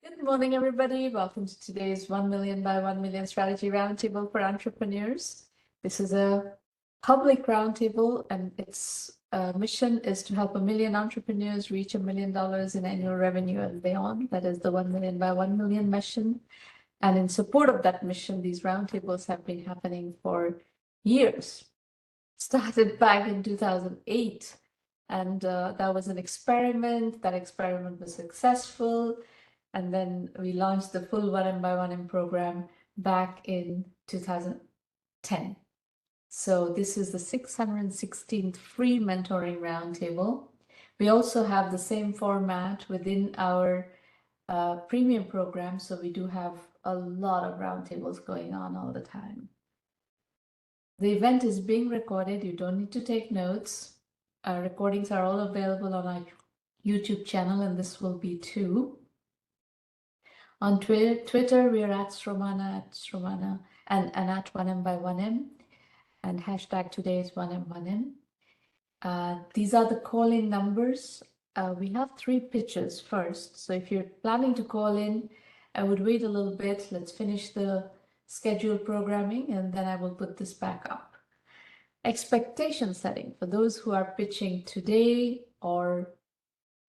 Good morning, everybody. Welcome to today's 1 million by 1 million strategy roundtable for entrepreneurs. This is a public roundtable, and its mission is to help 1 million entrepreneurs reach $1 million in annual revenue and beyond. That is the 1 million by 1 million mission. And in support of that mission, these roundtables have been happening for years. Started back in 2008, and that was an experiment. That experiment was successful. And then we launched the full 1M program back in 2010. So this is the 616th free mentoring roundtable. We also have the same format within our premium program. So we do have a lot of roundtables going on all the time. The event is being recorded. You don't need to take notes. Our recordings are all available on our YouTube channel, and this will be too. On Twitter, we are at Stromana, and at 1M1M, and hashtag today is 1M1M. These are the call-in numbers. We have 3 pitches first. So if you're planning to call in, I would wait a little bit. Let's finish the scheduled programming, and then I will put this back up. Expectation setting for those who are pitching today or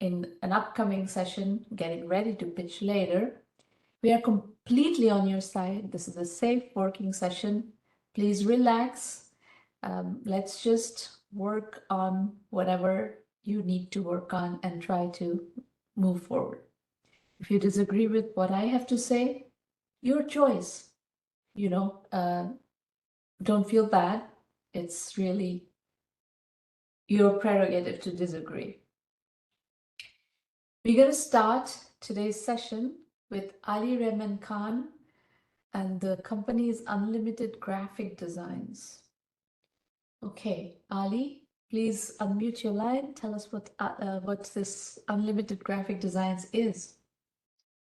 in an upcoming session, getting ready to pitch later. We are completely on your side. This is a safe working session. Please relax. Let's just work on whatever you need to work on and try to move forward. If you disagree with what I have to say, your choice. Don't feel bad. It's really your prerogative to disagree. We're going to start today's session with Ali Rehman Khan, and the company is Unlimited Graphic Designs. Okay, Ali, please unmute your line. Tell us what this Unlimited Graphic Designs is.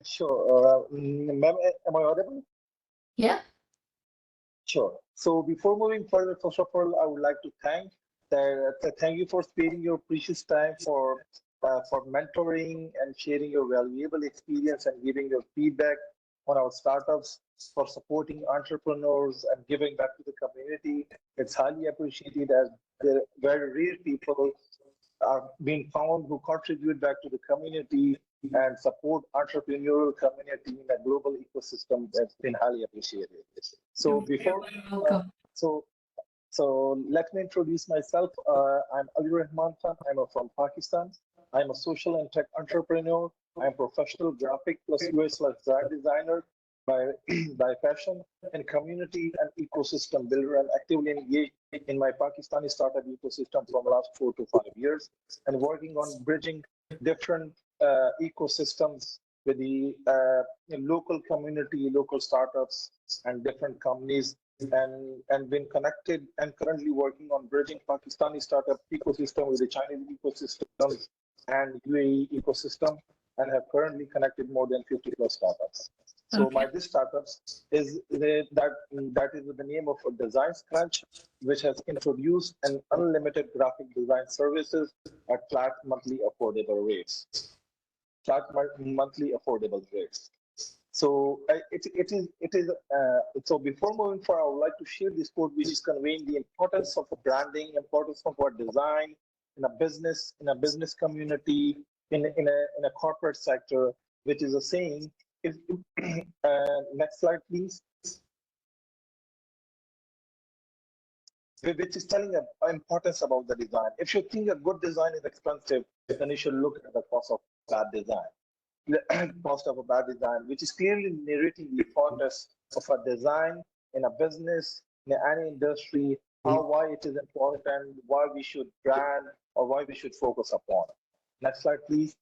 Sure. Ma'am, am I audible? Yeah. Sure. So before moving further, first of all, I would like to thank you for sparing your precious time for mentoring and sharing your valuable experience and giving your feedback on our startups, for supporting entrepreneurs and giving back to the community. It's highly appreciated, as there are very rare people are being found who contribute back to the community and support entrepreneurial community in a global ecosystem. That's been highly appreciated. So before, so let me introduce myself. I'm Ali Rehman Khan. I'm from Pakistan. I'm a social and tech entrepreneur. I'm a professional graphic plus UX/brand designer by passion, and community and ecosystem builder, and actively engaged in my Pakistani startup ecosystem from the last 4 to 5 years, and working on bridging different ecosystems with the local community, local startups, and different companies, and been connected and currently working on bridging Pakistani startup ecosystem with the Chinese ecosystem and UAE ecosystem, and have currently connected more than 50 plus startups. So this startups is that is the name of a Design Crunch, which has introduced an unlimited graphic design services at flat monthly affordable rates. So so before moving forward, I would like to share this quote, which is conveying the importance of branding, importance of our design in a business community, in a corporate sector, which is a saying. Next slide, please. Which is telling the importance about the design. If you think a good design is expensive, then you should look at the cost of bad design. The cost of a bad design, which is clearly narrating the importance of a design in a business, in any industry, why it is important, why we should brand, or why we should focus upon. Next slide, please.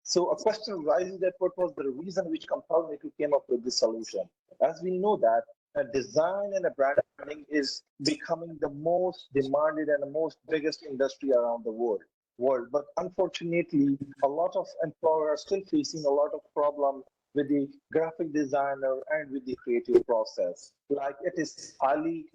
So a question arises that what was the reason which compelled me to came up with this solution? As we know that a design and a branding is becoming the most demanded and the most biggest industry around the world. But unfortunately, a lot of employers are still facing a lot of problem with the graphic designer and with the creative process. Like it is highly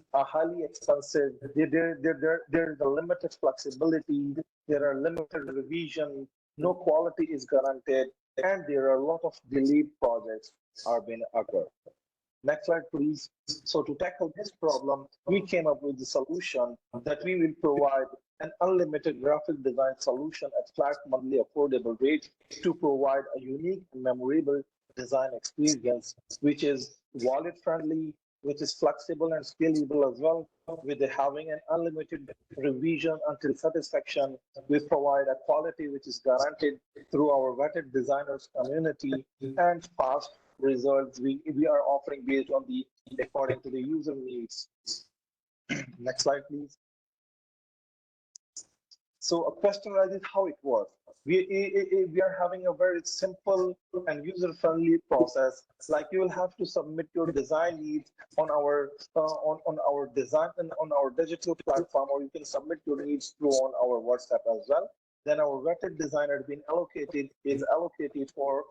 expensive. There is a limited flexibility. There are limited revision. no quality is guaranteed, and there are a lot of delayed projects are being occurred. Next slide, please. So to tackle this problem, we came up with the solution that we will provide an unlimited graphic design solution at flat monthly affordable rate to provide a unique and memorable design experience, which is wallet friendly, which is flexible and scalable as well, with having an unlimited revision until satisfaction. We provide a quality which is guaranteed through our vetted designers community, and fast results we are offering based on the according to the user needs. Next slide, please. So a question arises how it works. We are having a very simple and user-friendly process. Like you will have to submit your design needs on our design and on our digital platform, or you can submit your needs through on our WhatsApp as well. Then our vetted designer is allocated for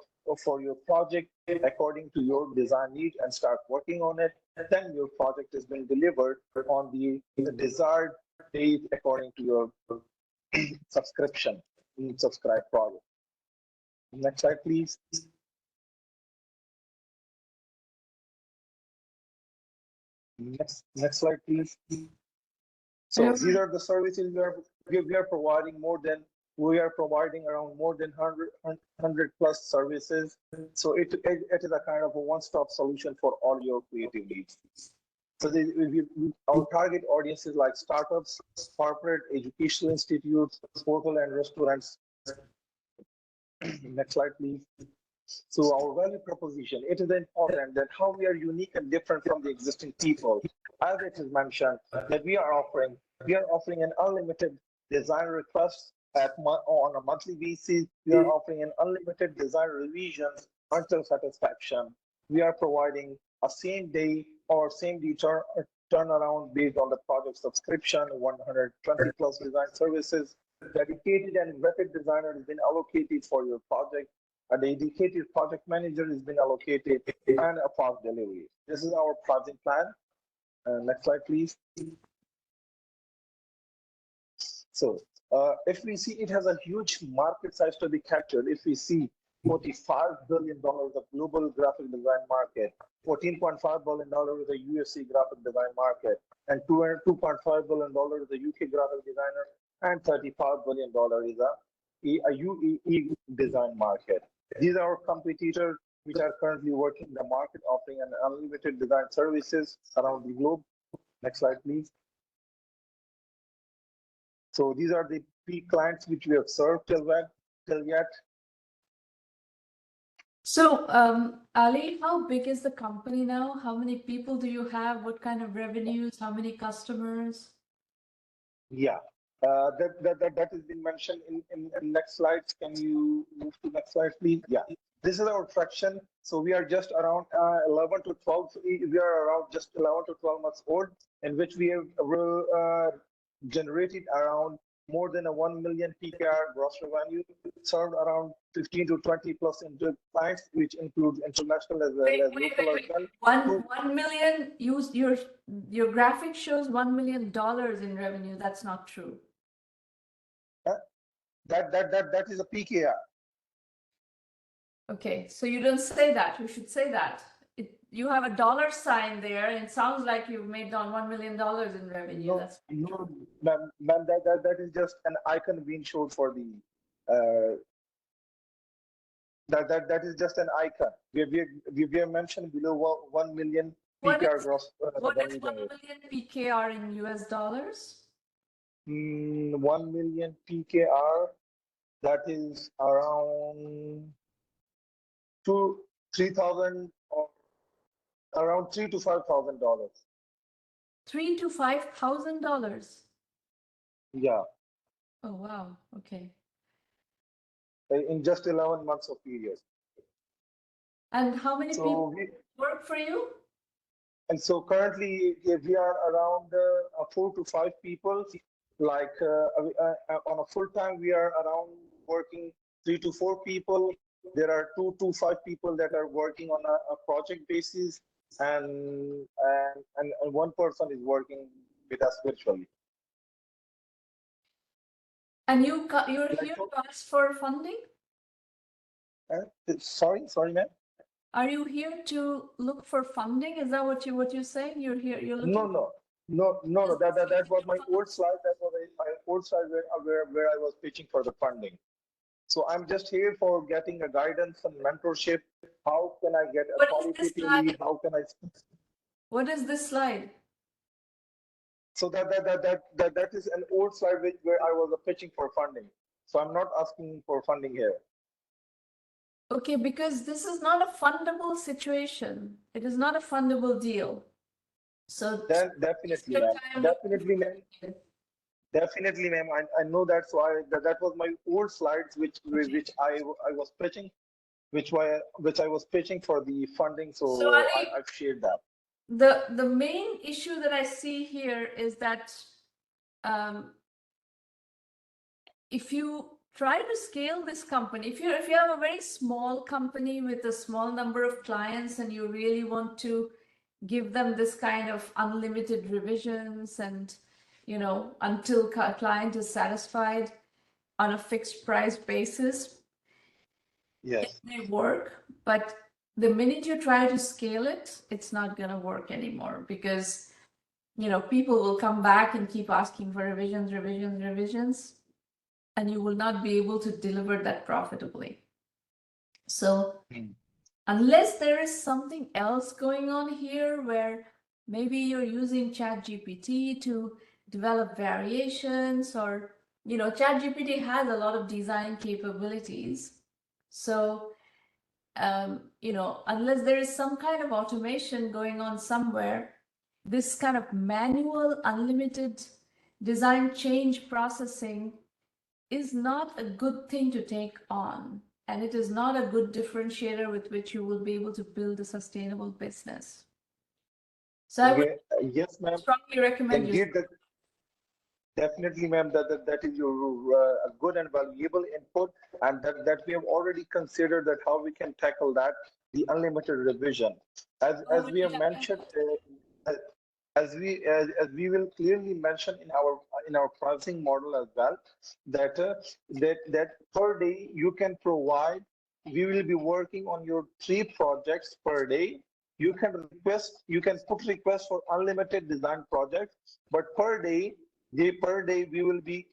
your project according to your design need and start working on it. Then your project has been delivered on the desired date according to your subscription subscribe project. Next slide, please. Next slide, please. So these are the services we are providing we are providing around more than 100 plus services. So it is a kind of a one-stop solution for all your creative needs. So our target audience is like startups, corporate, educational institutes, hotel and restaurants. Next slide, please. So our value proposition, it is important that how we are unique and different from the existing people. As it is mentioned, that we are offering an unlimited design requests on a monthly basis. We are offering an unlimited design revisions until satisfaction. We are providing a same day or same day turnaround based on the project subscription, 120 plus design services. Dedicated and vetted designer has been allocated for your project. A dedicated project manager has been allocated, and a fast delivery. This is our project plan. Next slide, please. So if we see, it has a huge market size to be captured. If we see $45 billion of global graphic design market, $14.5 billion is the USA graphic design market, and $2.5 billion is the UK graphic designer, and $35 billion is a UAE design market. These are our competitors which are currently working in the market, offering an unlimited design services around the globe. Next slide, please. So these are the key clients which we have served till yet. So, Ali, how big is the company now? How many people do you have? What kind of revenues? How many customers? Yeah, that has been mentioned in next slides. Can you move to next slide, please? Yeah, this is our traction. So we are just around 11 to 12. We are around just 11 to 12 months old, in which we have generated around more than a 1 million PKR gross revenue, served around 15 to 20 plus clients, which includes international as well as local as well. 1 million, your graphic shows $1 million in revenue. That's not true. That is a PKR. Okay, so you don't say that. You should say that. You have a dollar sign there, and it sounds like you've made on $1 million in revenue. No, That's no, ma'am, that is just an icon being shown for the. That is just an icon. We have mentioned below 1 million PKR gross. What is 1 million PKR in US dollars? 1 million PKR. That is around 3,000 or around $3,000 to $5,000. $3,000 to $5,000. Yeah. Oh wow. Okay. In just 11 months of period. And how many people work for you? And so currently we are around 4 to 5 people. Like on a full time, we are around working 3 to 4 people. There are 2 to 5 people that are working on a project basis, and one person is working with us virtually. And you're here to ask for funding? Sorry, ma'am. Are you here to look for funding? Is that what you're saying? You're here. You're looking. No. That was my old slide. That was my old slide where I was pitching for the funding. So I'm just here for getting a guidance and mentorship. How can I get a qualitatively? How can I? What is this slide? So that is an old slide where I was pitching for funding. So I'm not asking for funding here. Okay, because this is not a fundable situation. It is not a fundable deal. So then definitely, ma'am. Definitely, ma'am. I know that. So that was my old slides, which I was pitching, which I was pitching for the funding. So Ali, I've shared that. The main issue that I see here is that if you try to scale this company, if you have a very small company with a small number of clients and you really want to give them this kind of unlimited revisions and, you know, until client is satisfied on a fixed price basis, yes, it may work. But the minute you try to scale it, it's not going to work anymore, because, you know, people will come back and keep asking for revisions, and you will not be able to deliver that profitably. So unless there is something else going on here, where maybe you're using ChatGPT to develop variations, or, you know, ChatGPT has a lot of design capabilities. So, you know, unless there is some kind of automation going on somewhere, this kind of manual, unlimited design change processing is not a good thing to take on. And it is not a good differentiator with which you will be able to build a sustainable business. So I would yes, ma'am. strongly recommend you. Definitely, ma'am. That is your a good and valuable input, and that we have already considered that how we can tackle that, the unlimited revision, as we have mentioned. As we will clearly mention in our pricing model as well, that that per day you can provide. We will be working on your 3 projects per day. You can put requests for unlimited design projects, but per day we will be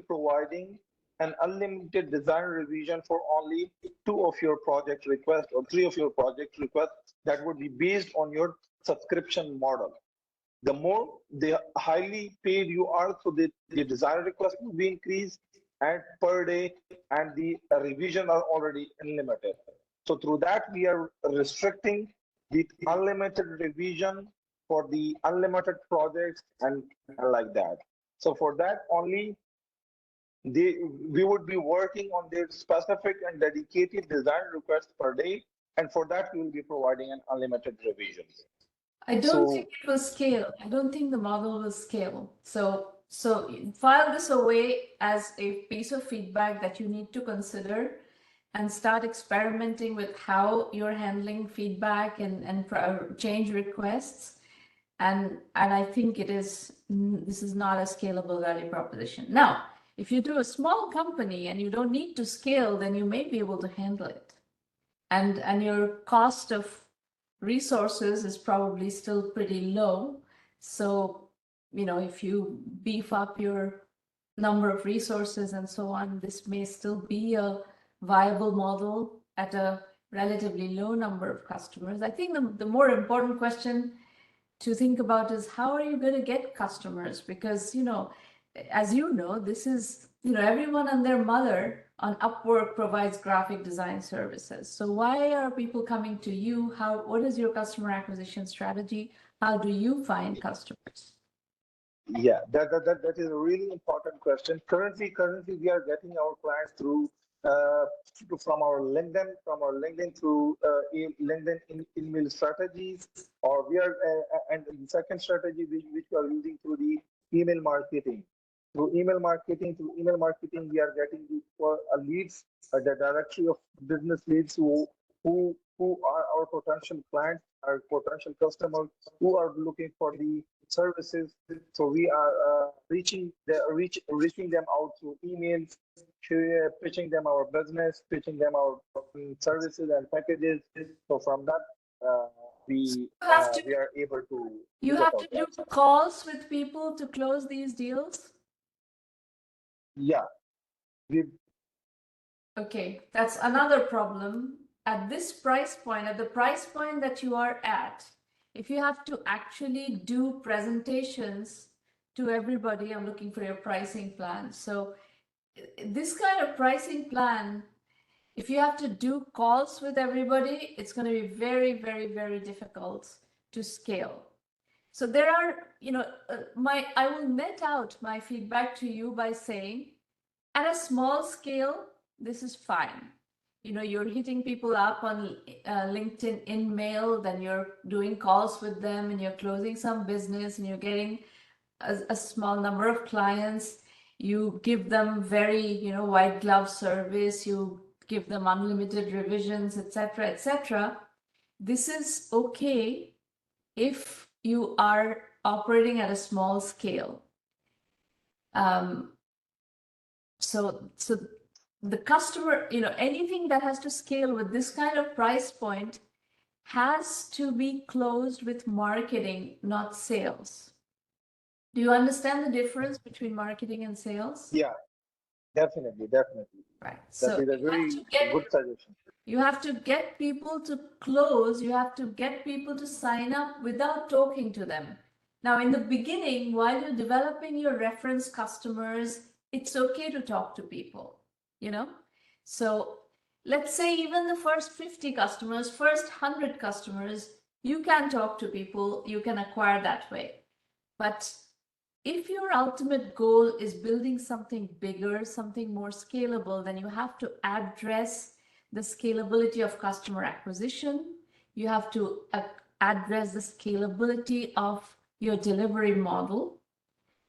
providing an unlimited design revision for only 2 of your project requests or 3 of your project requests. That would be based on your subscription model. The more the highly paid you are, so the design request will be increased and per day, and the revision are already unlimited. So through that, we are restricting the unlimited revision for the unlimited projects and like that. So for that only, we would be working on their specific and dedicated design requests per day, and for that we will be providing an unlimited revision. I don't think it will scale. I don't think the model will scale. So file this away as a piece of feedback that you need to consider, and start experimenting with how you're handling feedback and change requests. And I think this is not a scalable value proposition. Now, if you do a small company and you don't need to scale, then you may be able to handle it. And your cost of resources is probably still pretty low. So, you know, if you beef up your number of resources and so on, this may still be a viable model at a relatively low number of customers. I think the more important question to think about is, how are you going to get customers? Because, you know, as you know, this is, you know, everyone and their mother on Upwork provides graphic design services. So why are people coming to you? What is your customer acquisition strategy? How do you find customers? Yeah, that is a really important question. Currently we are getting our clients through from our LinkedIn through LinkedIn email strategies, or we are and the second strategy which we are using through the email marketing. Through email marketing, we are getting the leads, the directory of business leads who are our potential clients, our potential customers who are looking for the services. So we are reaching them out through emails, pitching them our business, pitching them our services and packages. So from that, we are able to you get have our to do clients. calls with people to close these deals. Yeah, we Okay, that's another problem. At this price point, at the price point that you are at, if you have to actually do presentations to everybody, I'm looking for your pricing plan. So this kind of pricing plan, if you have to do calls with everybody, it's going to be very, very, very difficult to scale. So there are, I will net out my feedback to you by saying, at a small scale, this is fine. You're hitting people up on LinkedIn in mail, then you're doing calls with them and you're closing some business and you're getting a small number of clients. You give them very, white glove service. You give them unlimited revisions, etc., etc. This is okay if you are operating at a small scale. So the customer, anything that has to scale with this kind of price point has to be closed with marketing, not sales. Do you understand the difference between marketing and sales? Yeah, definitely. Right. That So is a very good suggestion. you have to get people to close, you have to get people to sign up without talking to them. Now, in the beginning, while you're developing your reference customers, it's okay to talk to people, So let's say even the first 50 customers, first 100 customers, you can talk to people, you can acquire that way. But if your ultimate goal is building something bigger, something more scalable, then you have to address the scalability of customer acquisition. You have to address the scalability of your delivery model.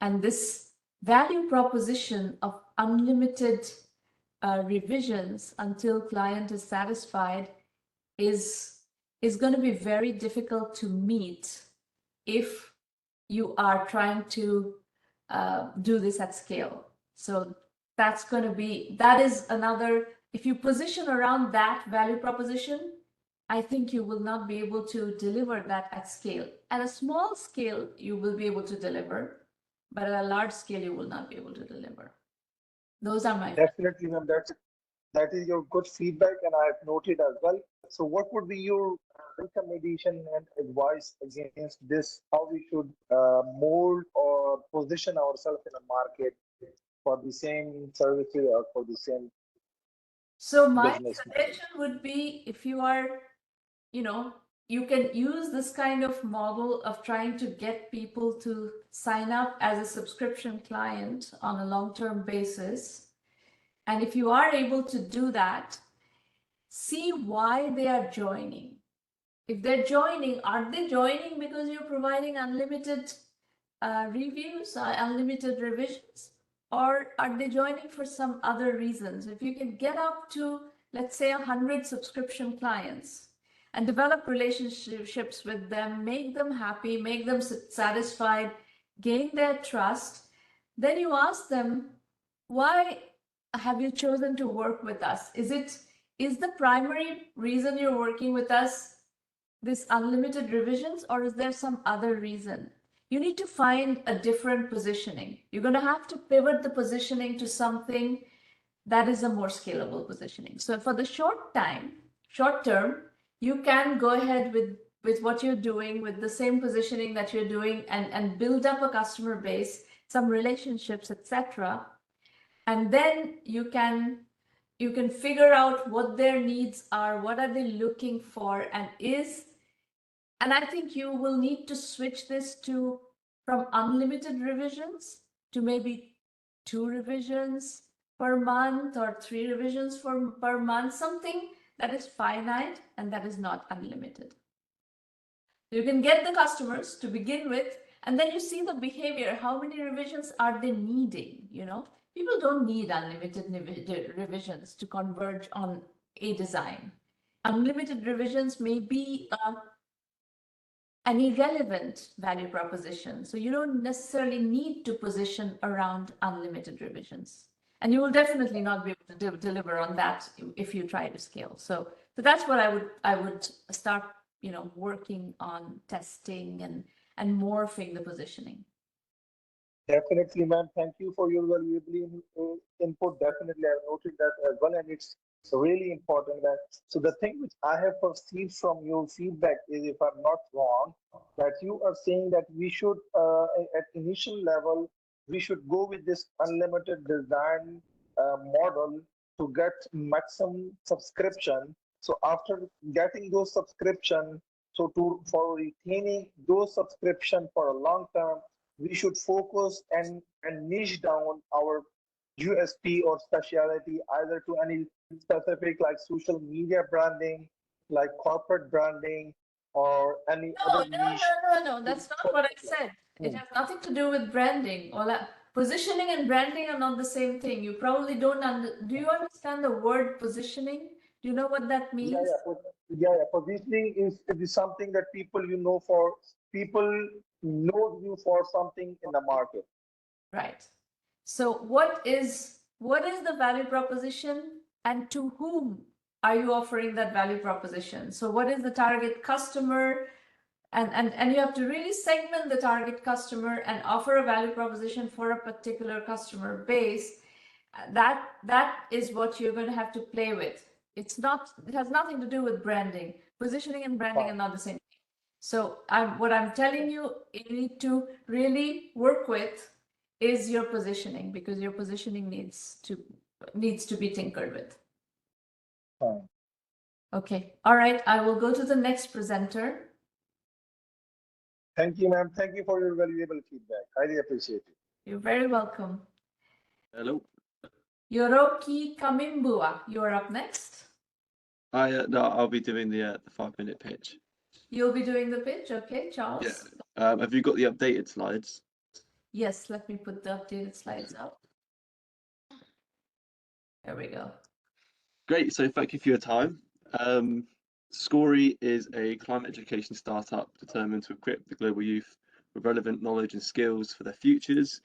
And this value proposition of unlimited revisions until client is satisfied is going to be very difficult to meet if you are trying to do this at scale. So that is another, if you position around that value proposition, I think you will not be able to deliver that at scale. At a small scale, you will be able to deliver, but at a large scale, you will not be able to deliver. Those are my Definitely, ma'am. That is your good feedback, and I have noted as well. So, what would be your recommendation and advice against this? How we should mold or position ourselves in a market for the same services or for the same So my business? suggestion would be, if you are, you can use this kind of model of trying to get people to sign up as a subscription client on a long-term basis. And if you are able to do that, see why they are joining. If they're joining, are they joining because you're providing unlimited reviews, unlimited revisions? Or are they joining for some other reasons? If you can get up to, let's say, 100 subscription clients and develop relationships with them, make them happy, make them satisfied, gain their trust, then you ask them, why have you chosen to work with us? Is the primary reason you're working with us this unlimited revisions, or is there some other reason? You need to find a different positioning. You're going to have to pivot the positioning to something that is a more scalable positioning. So for the short term, you can go ahead with what you're doing, with the same positioning that you're doing, and build up a customer base, some relationships, etc. And then you can figure out what their needs are, what are they looking for, and I think you will need to switch this from unlimited revisions to maybe 2 revisions per month or 3 revisions per month, something that is finite and that is not unlimited. You can get the customers to begin with, and then you see the behavior. How many revisions are they needing? People don't need unlimited revisions to converge on a design. Unlimited revisions may be an irrelevant value proposition. So you don't necessarily need to position around unlimited revisions. And you will definitely not be able to deliver on that if you try to scale. So that's what I would start, working on testing and morphing the positioning. Definitely, ma'am. Thank you for your valuable input. Definitely, I've noted that as well, and it's really important that. So the thing which I have perceived from your feedback is, if I'm not wrong, that you are saying that we should, at initial level, we should go with this unlimited design model to get maximum subscription. So after getting those subscription, for retaining those subscription for a long term, we should focus and niche down our USP or specialty either to any specific like social media branding, like corporate branding, or any other niche. No. That's not what I said. It has nothing to do with branding. Positioning and branding are not the same thing. You probably don't do you understand the word positioning? Do you know what that means? Yeah. Positioning is something that people know you for something in the market. Right. So what is the value proposition, and to whom are you offering that value proposition? So what is the target customer? And you have to really segment the target customer and offer a value proposition for a particular customer base. That is what you're going to have to play with. It has nothing to do with branding. Positioning and branding are not the same thing. So what I'm telling you, you need to really work with is your positioning, because your positioning needs to be tinkered with. Okay. All right. I will go to the next presenter. Thank you, ma'am. Thank you for your valuable feedback. Highly appreciate it. You're very welcome. Hello. Yoroki Kamimbua, you're up next. No, I'll be doing the 5-minute pitch. You'll be doing the pitch, okay, Charles? Yeah. Have you got the updated slides? Yes, let me put the updated slides up. There we go. Great. So thank you for your time. Skori is a climate education startup determined to equip the global youth with relevant knowledge and skills for their futures,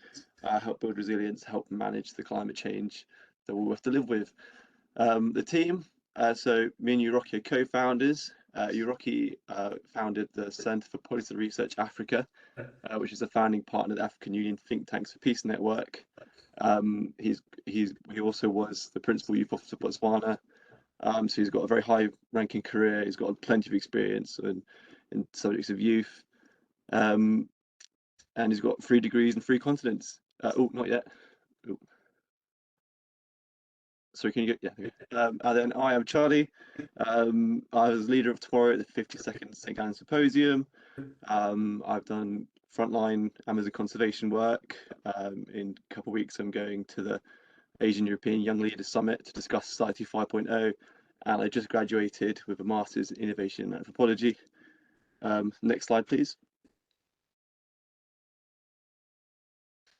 help build resilience, help manage the climate change that we'll have to live with. The team, so me and Yoroki are co-founders. Yoroki founded the Centre for Policy Research Africa, which is a founding partner of the African Union Think Tanks for Peace Network. He also was the principal youth officer of Botswana. So he's got a very high-ranking career. He's got plenty of experience in subjects of youth, and he's got 3 degrees in 3 continents. Oh, not yet. Ooh. Sorry, can you get, yeah. And then I am Charlie. I was leader of tomorrow at the 52nd St. Gallen Symposium. I've done frontline Amazon conservation work. In a couple of weeks, I'm going to the Asian European Young Leaders Summit to discuss Society 5.0. And I just graduated with a Master's in Innovation and Anthropology. Next slide, please.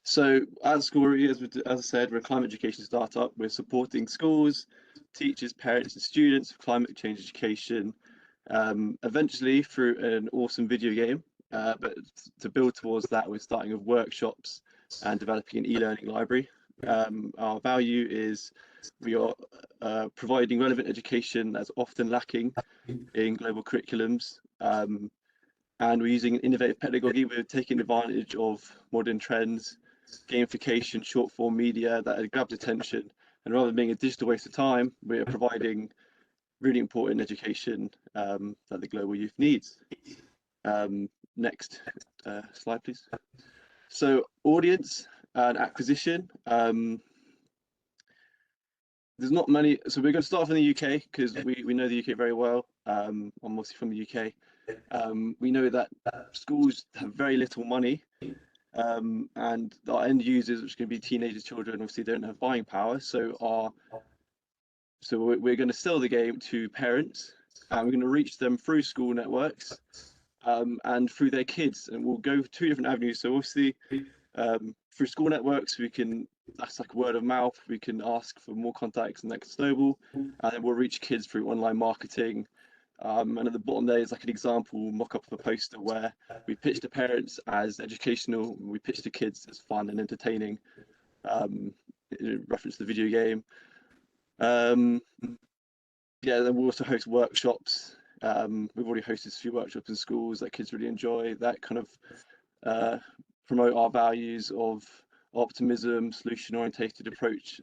So as Skori, as I said, we're a climate education startup. We're supporting schools, teachers, parents and students for climate change education, eventually through an awesome video game. But to build towards that, we're starting with workshops and developing an e-learning library. Our value is we are providing relevant education that's often lacking in global curriculums. And we're using innovative pedagogy. We're taking advantage of modern trends, gamification, short form media that grabs attention, and rather than being a digital waste of time, we're providing really important education that the global youth needs. Next slide, please. So audience and acquisition. There's not many, so we're going to start off in the UK because we know the UK very well. I'm mostly from the UK. We know that schools have very little money, and our end users, which are going to be teenagers, children, obviously don't have buying power. So we're going to sell the game to parents, and we're going to reach them through school networks and through their kids, and we'll go 2 different avenues. So obviously through school networks, that's like word of mouth. We can ask for more contacts and that can snowball, and then we'll reach kids through online marketing, And at the bottom there is like an example mock-up of a poster where we pitch to parents as educational, we pitch to kids as fun and entertaining, in reference to the video game. Yeah, then we also host workshops. We've already hosted a few workshops in schools that kids really enjoy, that kind of promote our values of optimism, solution-orientated approach,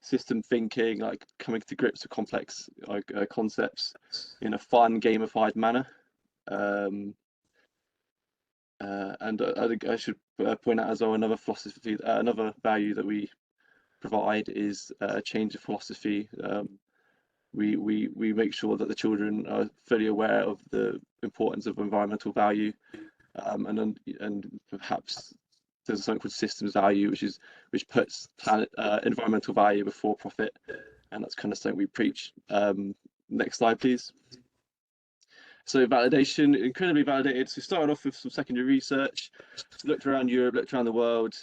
system thinking, like coming to grips with complex concepts in a fun, gamified manner. And I think I should point out as well, another philosophy, another value that we provide is change of philosophy. We make sure that the children are fully aware of the importance of environmental value, and perhaps there's something called systems value, which puts environmental value before profit, and that's kind of something we preach. Next slide, please. So validation, incredibly validated. So we started off with some secondary research, looked around Europe, looked around the world,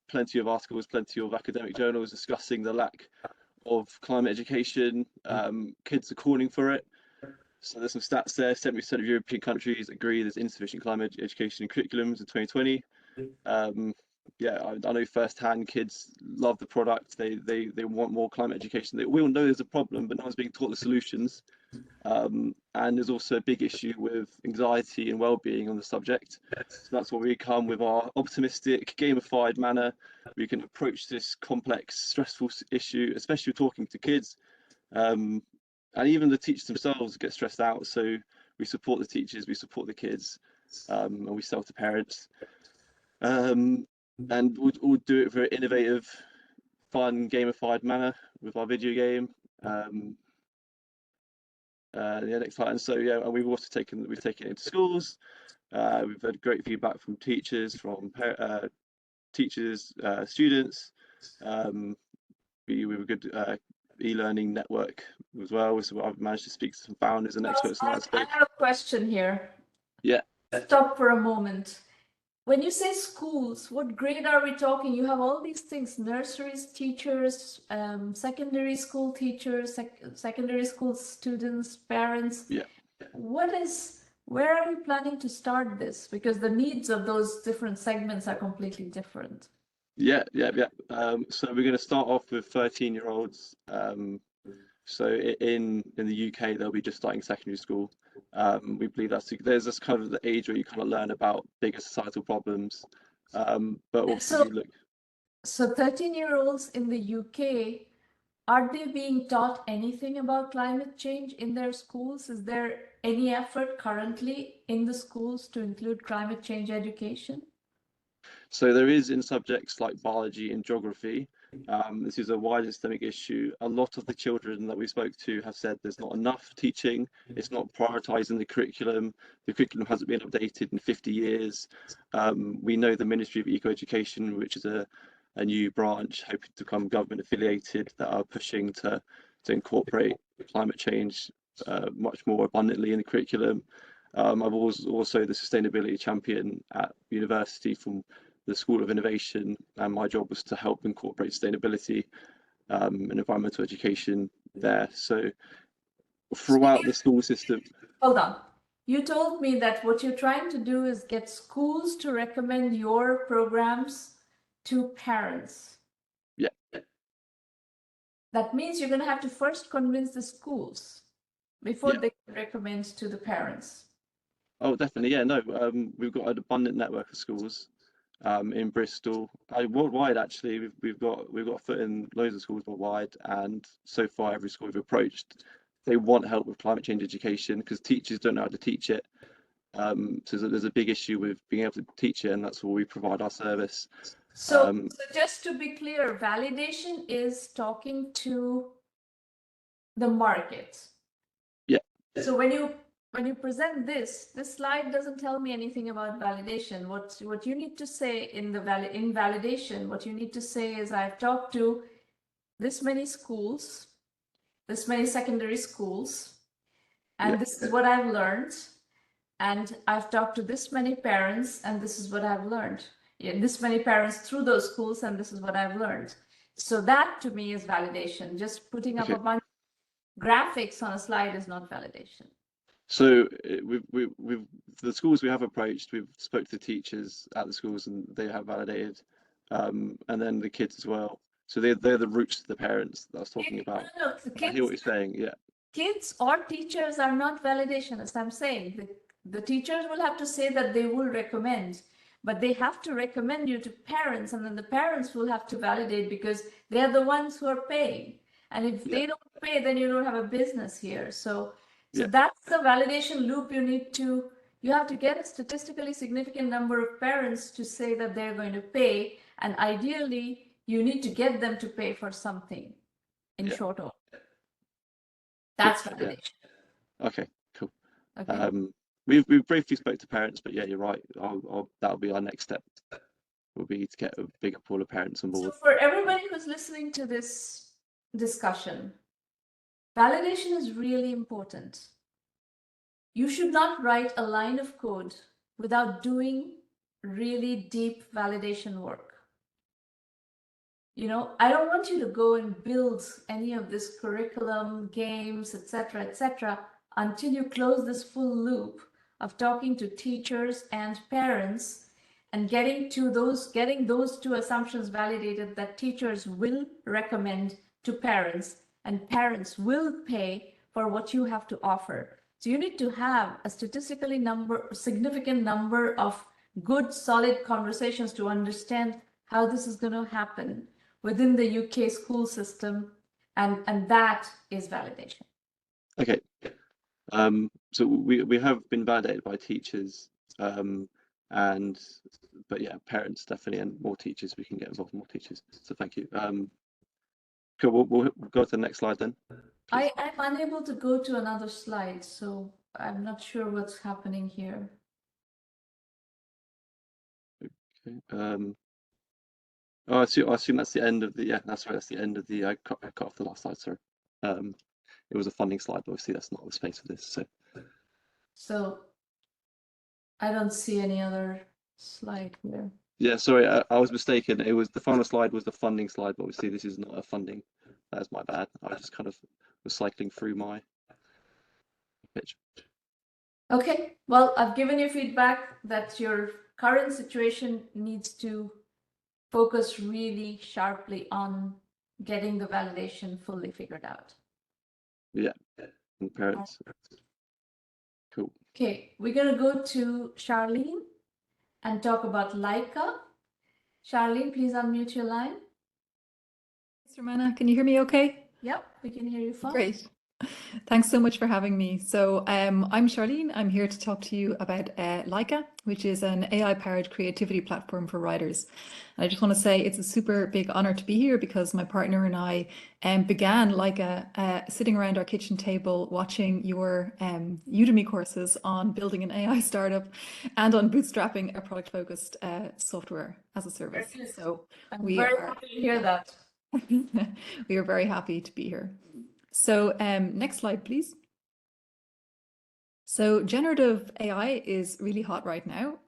plenty of articles, plenty of academic journals discussing the lack of climate education. Kids are calling for it. So there's some stats there. 70% of European countries agree there's insufficient climate education in curriculums in 2020. Yeah, I know firsthand kids love the product. They want more climate education. We all know there's a problem, but no one's being taught the solutions. And there's also a big issue with anxiety and well-being on the subject. So that's where we come with our optimistic, gamified manner. We can approach this complex, stressful issue, especially talking to kids. And even the teachers themselves get stressed out. So we support the teachers, we support the kids, and we sell to parents. And we'll do it very innovative, fun, gamified manner with our video game. Yeah, next slide. And so yeah, and we've taken it into schools. We've had great feedback from teachers, students. We have a good e-learning network as well. So I've managed to speak to some founders and experts in that space. I have a question here. Yeah. Stop for a moment. When you say schools, what grade are we talking? You have all these things: nurseries, teachers, secondary school teachers, secondary school students, parents. Yeah. Where are we planning to start this? Because the needs of those different segments are completely different. Yeah. So we're going to start off with 13-year-olds. So in the UK, they'll be just starting secondary school. We believe there's this kind of the age where you kind of learn about bigger societal problems. But also so 13-year-olds in the UK, are they being taught anything about climate change in their schools? Is there any effort currently in the schools to include climate change education? So there is in subjects like biology and geography. This is a wide systemic issue. A lot of the children that we spoke to have said there's not enough teaching. It's not prioritising the curriculum. The curriculum hasn't been updated in 50 years. We know the Ministry of Eco-Education, which is a new branch hoping to become government affiliated, that are pushing to incorporate climate change much more abundantly in the curriculum. I've also the sustainability champion at university from the School of Innovation, and my job was to help incorporate sustainability and environmental education there. So throughout the school system. Hold on. You told me that what you're trying to do is get schools to recommend your programs to parents. Yeah. That means you're going to have to first convince the schools before they recommend to the parents. Oh, definitely. Yeah, no, we've got an abundant network of schools in Bristol, worldwide. Actually, we've got a foot in loads of schools worldwide, and so far every school we've approached, they want help with climate change education because teachers don't know how to teach it. So there's a big issue with being able to teach it, and that's where we provide our service. So just to be clear, validation is talking to the market. Yeah. So when you present this slide doesn't tell me anything about validation. What you need to say in validation, what you need to say is, I've talked to this many schools, this many secondary schools, and this is what I've learned. And I've talked to this many parents, and this is what I've learned. This many parents through those schools, and this is what I've learned. So that to me is validation. Just putting up a bunch graphics on a slide is not validation. So we've the schools we have approached, we've spoke to the teachers at the schools and they have validated, and then the kids as well. So they're the roots to the parents that I was talking about. No, I hear what you're saying, yeah. Kids or teachers are not validationists. I'm saying the teachers will have to say that they will recommend, but they have to recommend you to parents, and then the parents will have to validate because they're the ones who are paying. And if they don't pay, then you don't have a business here. So that's the validation loop you have to get a statistically significant number of parents to say that they're going to pay. And ideally, you need to get them to pay for something in short order. That's validation. Okay, cool. Okay. We've briefly spoke to parents, but yeah, you're right. That'll be our next step. Will be to get a bigger pool of parents on board. So for everybody who's listening to this discussion, validation is really important. You should not write a line of code without doing really deep validation work. You know, I don't want you to go and build any of this curriculum, games, etc., until you close this full loop of talking to teachers and parents and getting those two assumptions validated, that teachers will recommend to parents and parents will pay for what you have to offer. So you need to have a statistically significant number of good, solid conversations to understand how this is going to happen within the UK school system, and that is validation. Okay. So we have been validated by teachers, but yeah, parents definitely, and more teachers. We can get involved in more teachers. So thank you. Cool. We'll go to the next slide then. I'm unable to go to another slide, so I'm not sure what's happening here. Okay. Oh, I assume that's the end of the, that's right, that's the end of the, I cut off the last slide, sorry. It was a funding slide, but obviously that's not the space for this, So I don't see any other slide here. Yeah, sorry, I was mistaken. It was the final slide was the funding slide, but obviously this is not a funding. That's my bad. I just kind of was cycling through my pitch. Okay, well, I've given you feedback that your current situation needs to focus really sharply on getting the validation fully figured out. Yeah, and parents. Cool. Okay, we're going to go to Charlene and talk about Laika. Charlene, please unmute your line. Thanks, Romana. Can you hear me okay? Yep, we can hear you fine. Great. Thanks so much for having me. So I'm Charlene. I'm here to talk to you about Laika, which is an AI-powered creativity platform for writers. And I just want to say it's a super big honor to be here because my partner and I began Laika sitting around our kitchen table watching your Udemy courses on building an AI startup and on bootstrapping a product-focused software as a service. So I'm very happy to hear that. We are very happy to be here. So next slide, please. So generative AI is really hot right now.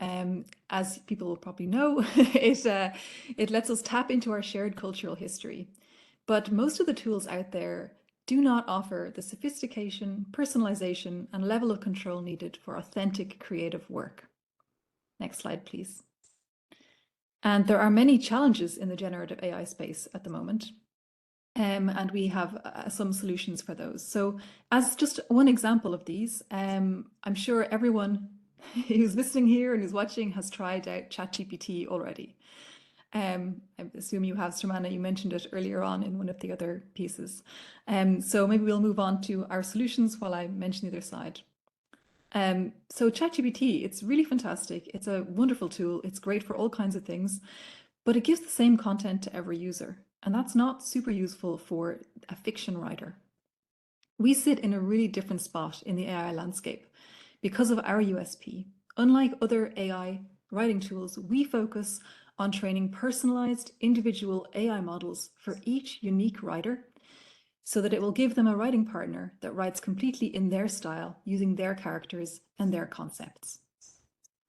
As people will probably know, it lets us tap into our shared cultural history. But most of the tools out there do not offer the sophistication, personalization, and level of control needed for authentic creative work. Next slide, please. And there are many challenges in the generative AI space at the moment. And we have some solutions for those. So as just one example of these, I'm sure everyone who's listening here and who's watching has tried out ChatGPT already. I assume you have, Romana, you mentioned it earlier on in one of the other pieces. So maybe we'll move on to our solutions while I mention the other side. So ChatGPT, it's really fantastic. It's a wonderful tool. It's great for all kinds of things, but it gives the same content to every user. And that's not super useful for a fiction writer. We sit in a really different spot in the AI landscape because of our USP. Unlike other AI writing tools, we focus on training personalized individual AI models for each unique writer so that it will give them a writing partner that writes completely in their style, using their characters and their concepts.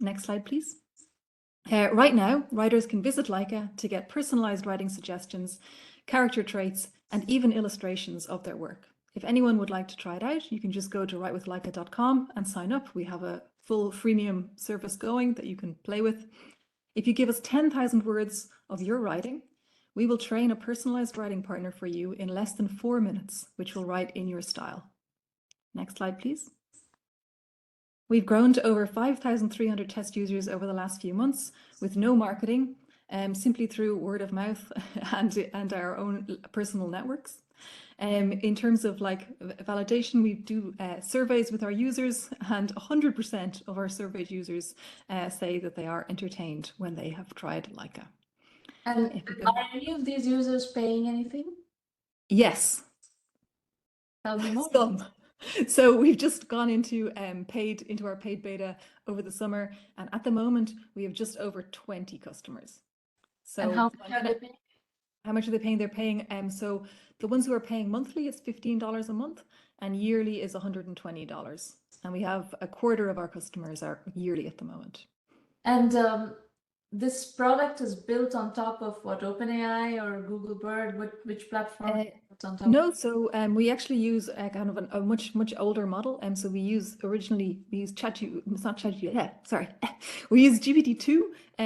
Next slide, please. Right now, writers can visit Laika to get personalized writing suggestions, character traits, and even illustrations of their work. If anyone would like to try it out, you can just go to writewithlaika.com and sign up. We have a full freemium service going that you can play with. If you give us 10,000 words of your writing, we will train a personalized writing partner for you in less than 4 minutes, which will write in your style. Next slide, please. We've grown to over 5,300 test users over the last few months with no marketing, simply through word of mouth and our own personal networks. In terms of like validation, we do surveys with our users, and 100% of our surveyed users say that they are entertained when they have tried Laika. And are any of these users paying anything? Yes. Tell me more. Some. So we've just gone into our paid beta over the summer, and at the moment we have just over 20 customers. So and how much are they paying? How much are they paying? They're paying so the ones who are paying monthly is $15 a month, and yearly is $120. And we have a quarter of our customers are yearly at the moment. And this product is built on top of what, OpenAI or Google Bird? Which platform? On top No, so we actually use a kind of a much older model. So we use we use GPT-2,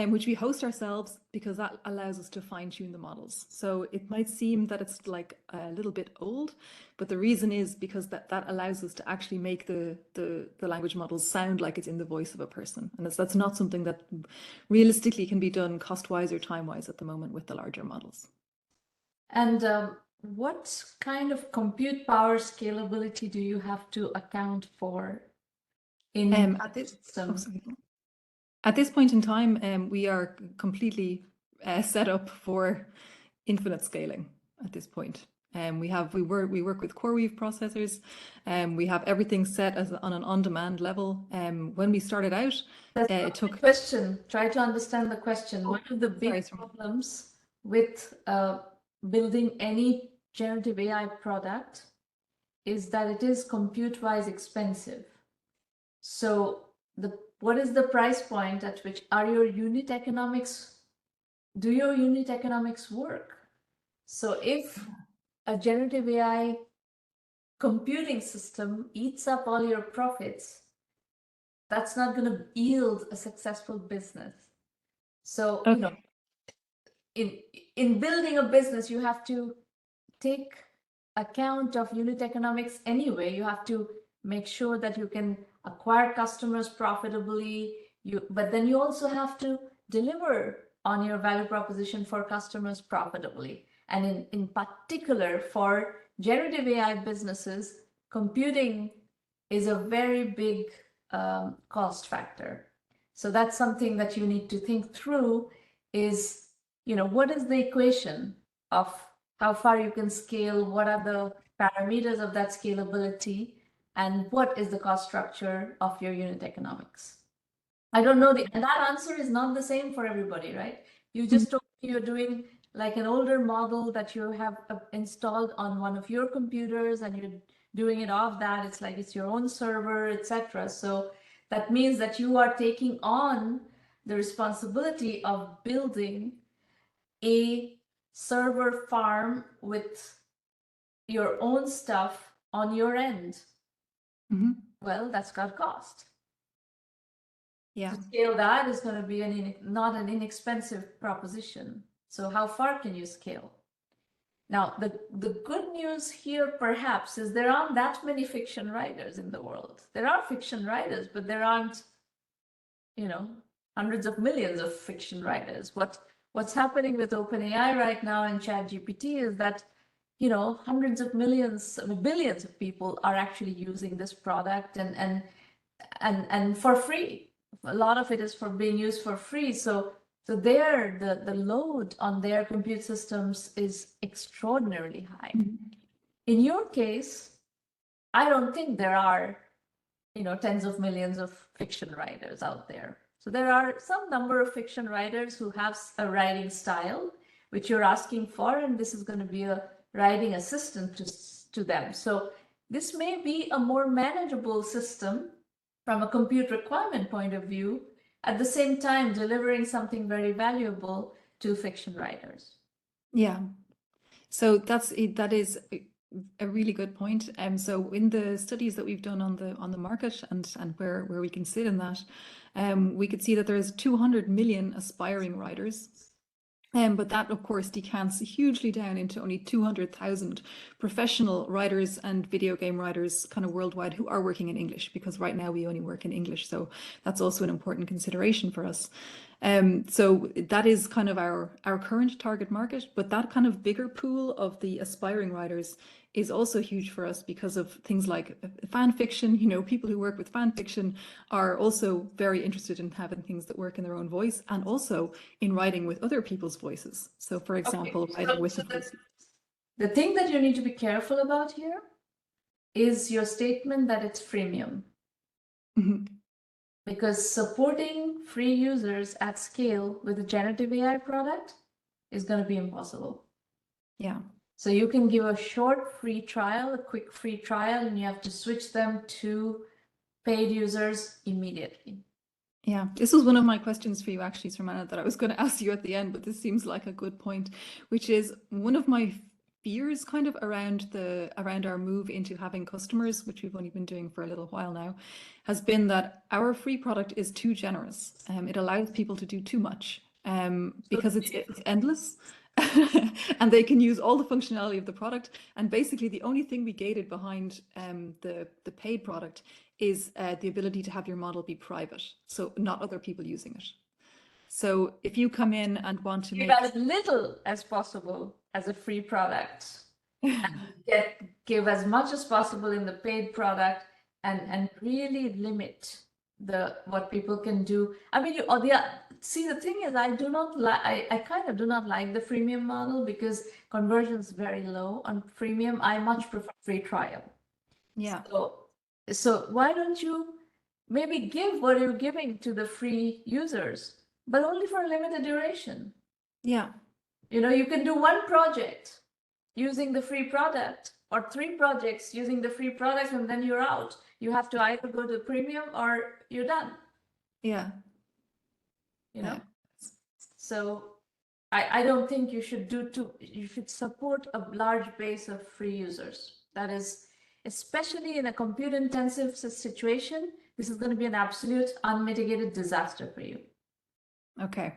which we host ourselves because that allows us to fine tune the models. So it might seem that it's like a little bit old, but the reason is because that allows us to actually make the language models sound like it's in the voice of a person, and that's not something that realistically can be done cost-wise or time-wise at the moment with the larger models. And what kind of compute power scalability do you have to account for in at this system? At this point in time, we are completely set up for infinite scaling at this point. We work with CoreWeave processors, we have everything set as on an on-demand level. When we started out, it took. Try to understand the question. One of the big problems with building any generative AI product is that it is compute-wise expensive. So what is the price point at which do your unit economics work? So if a generative AI computing system eats up all your profits, that's not going to yield a successful business. So, you know, in building a business, you have to take account of unit economics anyway. You have to make sure that you can acquire customers profitably, but then you also have to deliver on your value proposition for customers profitably. And in particular, for generative AI businesses, computing is a very big cost factor. So that's something that you need to think through is, you know, what is the equation of how far you can scale, what are the parameters of that scalability, and what is the cost structure of your unit economics? I don't know, and that answer is not the same for everybody, right? You just told me you're doing like an older model that you have installed on one of your computers and you're doing it off that. It's like it's your own server, etc. So that means that you are taking on the responsibility of building a server farm with your own stuff on your end. Mm-hmm. Well, that's got cost. Yeah. To scale that is going to be not an inexpensive proposition. So how far can you scale? Now, the good news here perhaps is there aren't that many fiction writers in the world. There are fiction writers, but there aren't, you know, hundreds of millions of fiction writers. What's happening with OpenAI right now and ChatGPT is that, you know, hundreds of millions, billions of people are actually using this product and for free. A lot of it is for being used for free. So there, the load on their compute systems is extraordinarily high. Mm-hmm. In your case, I don't think there are, you know, tens of millions of fiction writers out there. So there are some number of fiction writers who have a writing style, which you're asking for, and this is going to be a writing assistant to them. So this may be a more manageable system from a compute requirement point of view, at the same time delivering something very valuable to fiction writers. Yeah. So that is a really good point. So in the studies that we've done on the market and where we can sit in that, we could see that there's 200 million aspiring writers. But that, of course, decants hugely down into only 200,000 professional writers and video game writers kind of worldwide who are working in English, because right now we only work in English. So that's also an important consideration for us. So that is kind of our current target market, but that kind of bigger pool of the aspiring writers is also huge for us because of things like fan fiction. You know, people who work with fan fiction are also very interested in having things that work in their own voice, and also in writing with other people's voices. So for example, writing with the thing that you need to be careful about here is your statement that it's freemium. Because supporting free users at scale with a generative AI product is going to be impossible. Yeah. So you can give a short free trial, a quick free trial, and you have to switch them to paid users immediately. Yeah, this was one of my questions for you actually, Sarmana, that I was going to ask you at the end, but this seems like a good point, which is one of my fears kind of around our move into having customers, which we've only been doing for a little while now, has been that our free product is too generous. It allows people to do too much because it's endless. And they can use all the functionality of the product, and basically the only thing we gated behind the paid product is the ability to have your model be private, so not other people using it. So if you come in and want to give make as little as possible as a free product, and give as much as possible in the paid product, and really limit what people can do. I mean, see, the thing is, I kind of do not like the freemium model because conversion is very low on freemium. I much prefer free trial. Yeah. So why don't you maybe give what you're giving to the free users, but only for a limited duration? Yeah. You know, you can do one project using the free product, or 3 projects using the free product, and then you're out. You have to either go to premium or you're done. Yeah. You know? So I don't think you should you should support a large base of free users. That is, especially in a compute intensive situation, this is going to be an absolute unmitigated disaster for you. Okay.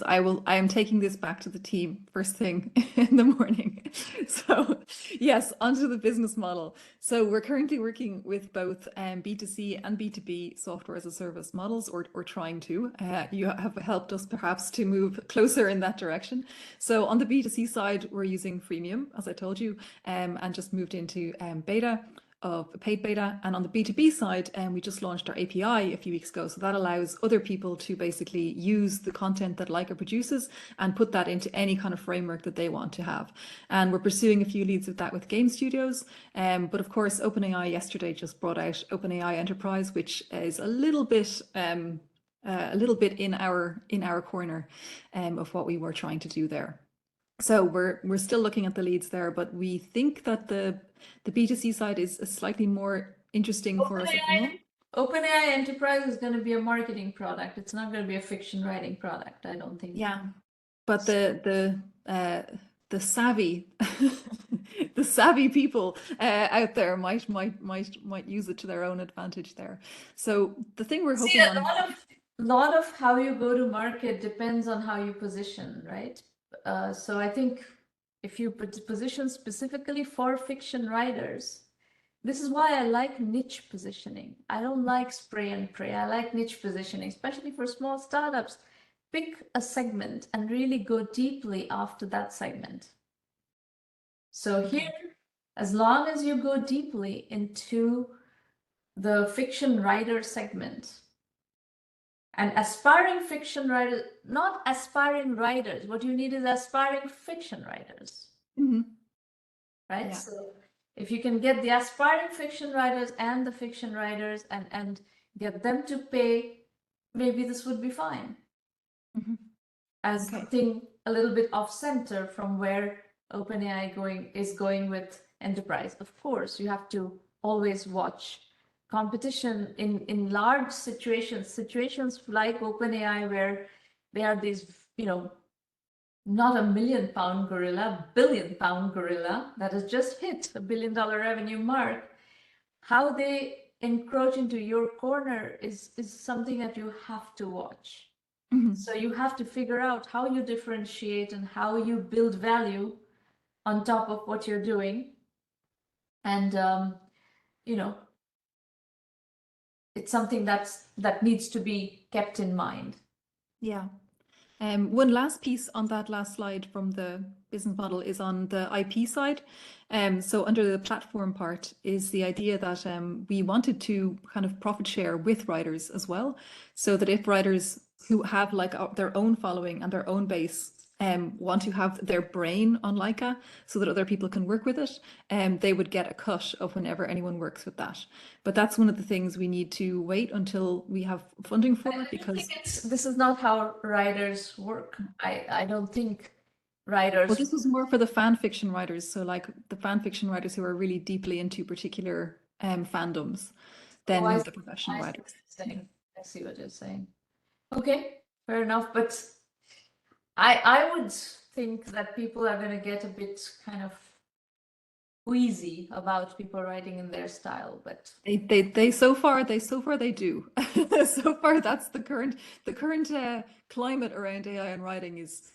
I am taking this back to the team first thing in the morning. So yes, onto the business model. So we're currently working with both B2C and B2B software as a service models, or trying to. You have helped us perhaps to move closer in that direction. So on the B2C side, we're using freemium, as I told you, and just moved into beta of paid beta. And on the B2B side, we just launched our API a few weeks ago. So that allows other people to basically use the content that Laika produces and put that into any kind of framework that they want to have. And we're pursuing a few leads of that with game studios. But of course, OpenAI yesterday just brought out OpenAI Enterprise, which is a little bit in our corner of what we were trying to do there. So we're still looking at the leads there, but we think that the B2C side is slightly more interesting for us at the moment. OpenAI Enterprise is going to be a marketing product. It's not going to be a fiction writing product, I don't think. Yeah, but the savvy the savvy people out there might use it to their own advantage there. So the thing we're hoping on. A lot of how you go to market depends on how you position, right? So I think if you position specifically for fiction writers, this is why I like niche positioning. I don't like spray and pray. I like niche positioning, especially for small startups. Pick a segment and really go deeply after that segment. So here, as long as you go deeply into the fiction writer segment, and aspiring fiction writers, not aspiring writers. What you need is aspiring fiction writers, right? Yeah. So if you can get the aspiring fiction writers and the fiction writers and get them to pay, maybe this would be fine. As something a little bit off center from where OpenAI is going with enterprise. Of course, you have to always watch competition in large situations like OpenAI, where they are these, not a £1 million gorilla, £1 billion gorilla that has just hit a $1 billion revenue mark, how they encroach into your corner is something that you have to watch. So you have to figure out how you differentiate and how you build value on top of what you're doing. And, you know, it's something that needs to be kept in mind. Yeah. One last piece on that last slide from the business model is on the IP side. So under the platform part is the idea that we wanted to kind of profit share with writers as well, so that if writers who have like their own following and their own base want to have their brain on Laika so that other people can work with it, they would get a cut of whenever anyone works with that. But that's one of the things we need to wait until we have funding for, because this is not how writers work. I don't think writers. Well, this was more for the fan fiction writers. So like the fan fiction writers who are really deeply into particular fandoms than the professional writers. I see what you're saying. Okay, fair enough. But I would think that people are going to get a bit kind of queasy about people writing in their style, but they so far they do. So far, that's the current climate around AI and writing is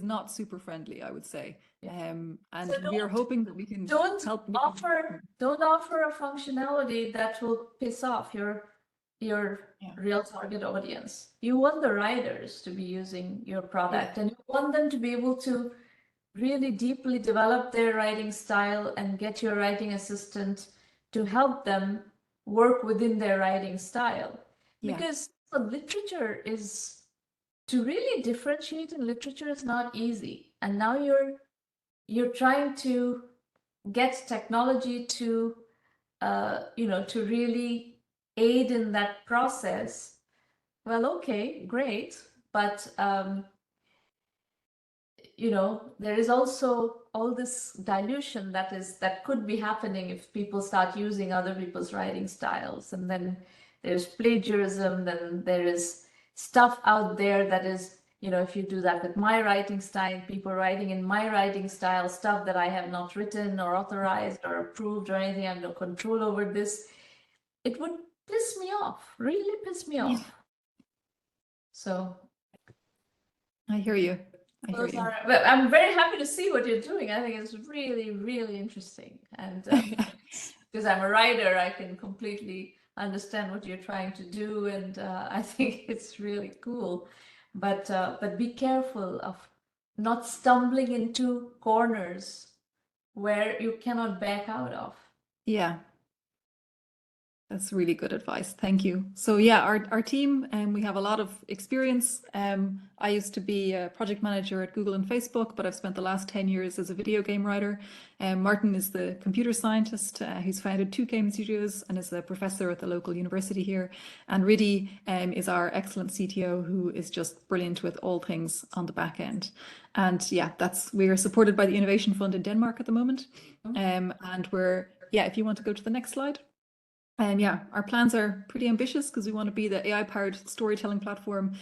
not super friendly, I would say. And so we are hoping that we can don't help. offer a functionality that will piss off your real target audience. You want the writers to be using your product, and you want them to be able to really deeply develop their writing style and get your writing assistant to help them work within their writing style. Because the literature is, to really differentiate in literature is not easy. And now you're trying to get technology to to really aid in that process. Well, okay, great, but there is also all this dilution that could be happening if people start using other people's writing styles, and then there's plagiarism, then there is stuff out there that is, if you do that with my writing style, people writing in my writing style, stuff that I have not written or authorized or approved or anything, I have no control over this, it would piss me off, really piss me off. So I hear you. But I'm very happy to see what you're doing. I think it's really, really interesting. And because I'm a writer, I can completely understand what you're trying to do. And I think it's really cool. But be careful of not stumbling into corners where you cannot back out of. Yeah. That's really good advice. Thank you. So yeah, our team, we have a lot of experience. I used to be a project manager at Google and Facebook, but I've spent the last 10 years as a video game writer. Martin is the computer scientist who's founded 2 game studios and is a professor at the local university here. And Riddhi is our excellent CTO who is just brilliant with all things on the back end. And yeah, we are supported by the Innovation Fund in Denmark at the moment. And if you want to go to the next slide. Our plans are pretty ambitious because we want to be the AI-powered storytelling platform,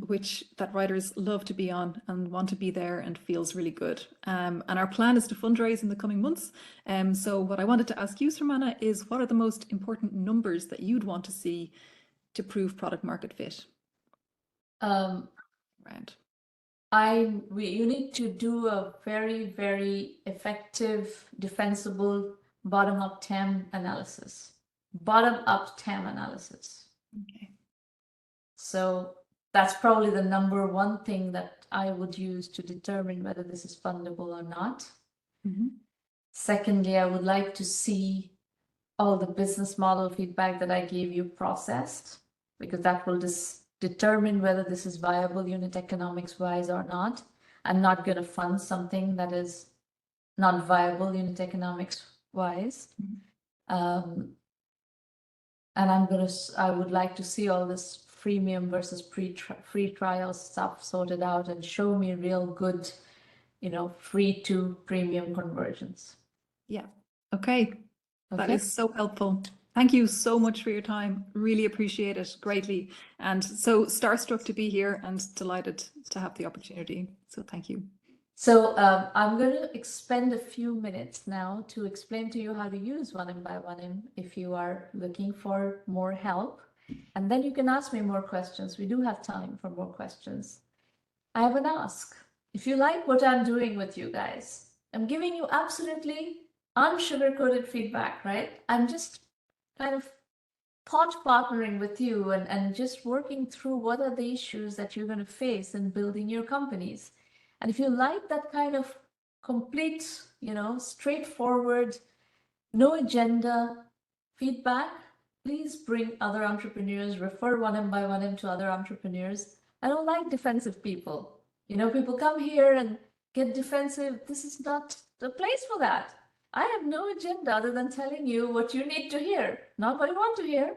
which that writers love to be on and want to be there and feels really good. And our plan is to fundraise in the coming months. So what I wanted to ask you, Sarmana, is what are the most important numbers that you'd want to see to prove product market fit? You need to do a very, very effective, defensible bottom-up TAM analysis. Okay. So that's probably the number one thing that I would use to determine whether this is fundable or not. Secondly, I would like to see all the business model feedback that I gave you processed, because that will determine whether this is viable unit economics wise or not. I'm not going to fund something that is not viable unit economics wise. And I would like to see all this freemium versus free trial stuff sorted out and show me real good, free to premium conversions. Yeah. Okay. That is so helpful. Thank you so much for your time. Really appreciate it greatly. And so starstruck to be here and delighted to have the opportunity. So thank you. So I'm going to expend a few minutes now to explain to you how to use 1M if you are looking for more help. And then you can ask me more questions. We do have time for more questions. I have an ask. If you like what I'm doing with you guys, I'm giving you absolutely unsugar-coated feedback, right? I'm just kind of thought partnering with you and just working through what are the issues that you're going to face in building your companies. And if you like that kind of complete, straightforward, no agenda feedback, please bring other entrepreneurs, refer 1M to other entrepreneurs. I don't like defensive people. People come here and get defensive. This is not the place for that. I have no agenda other than telling you what you need to hear, not what you want to hear.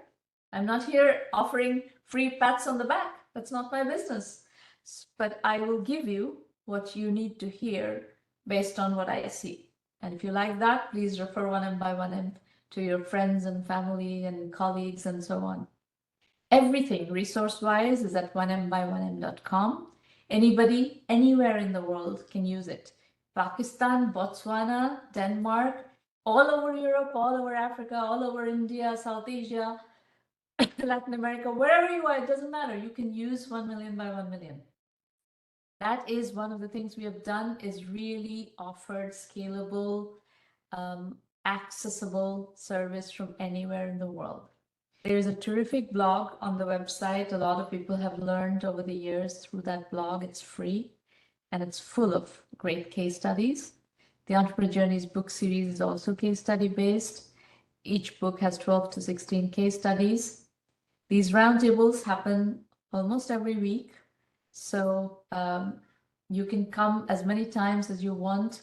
I'm not here offering free pats on the back. That's not my business. But I will give you what you need to hear based on what I see. And if you like that, please refer 1M to your friends and family and colleagues and so on. Everything resource-wise is at 1M1M.com. Anybody, anywhere in the world can use it. Pakistan, Botswana, Denmark, all over Europe, all over Africa, all over India, South Asia, Latin America, wherever you are, it doesn't matter. You can use 1M. That is one of the things we have done, is really offered scalable, accessible service from anywhere in the world. There's a terrific blog on the website. A lot of people have learned over the years through that blog. It's free and it's full of great case studies. The Entrepreneur Journeys book series is also case study based. Each book has 12 to 16 case studies. These roundtables happen almost every week. So you can come as many times as you want.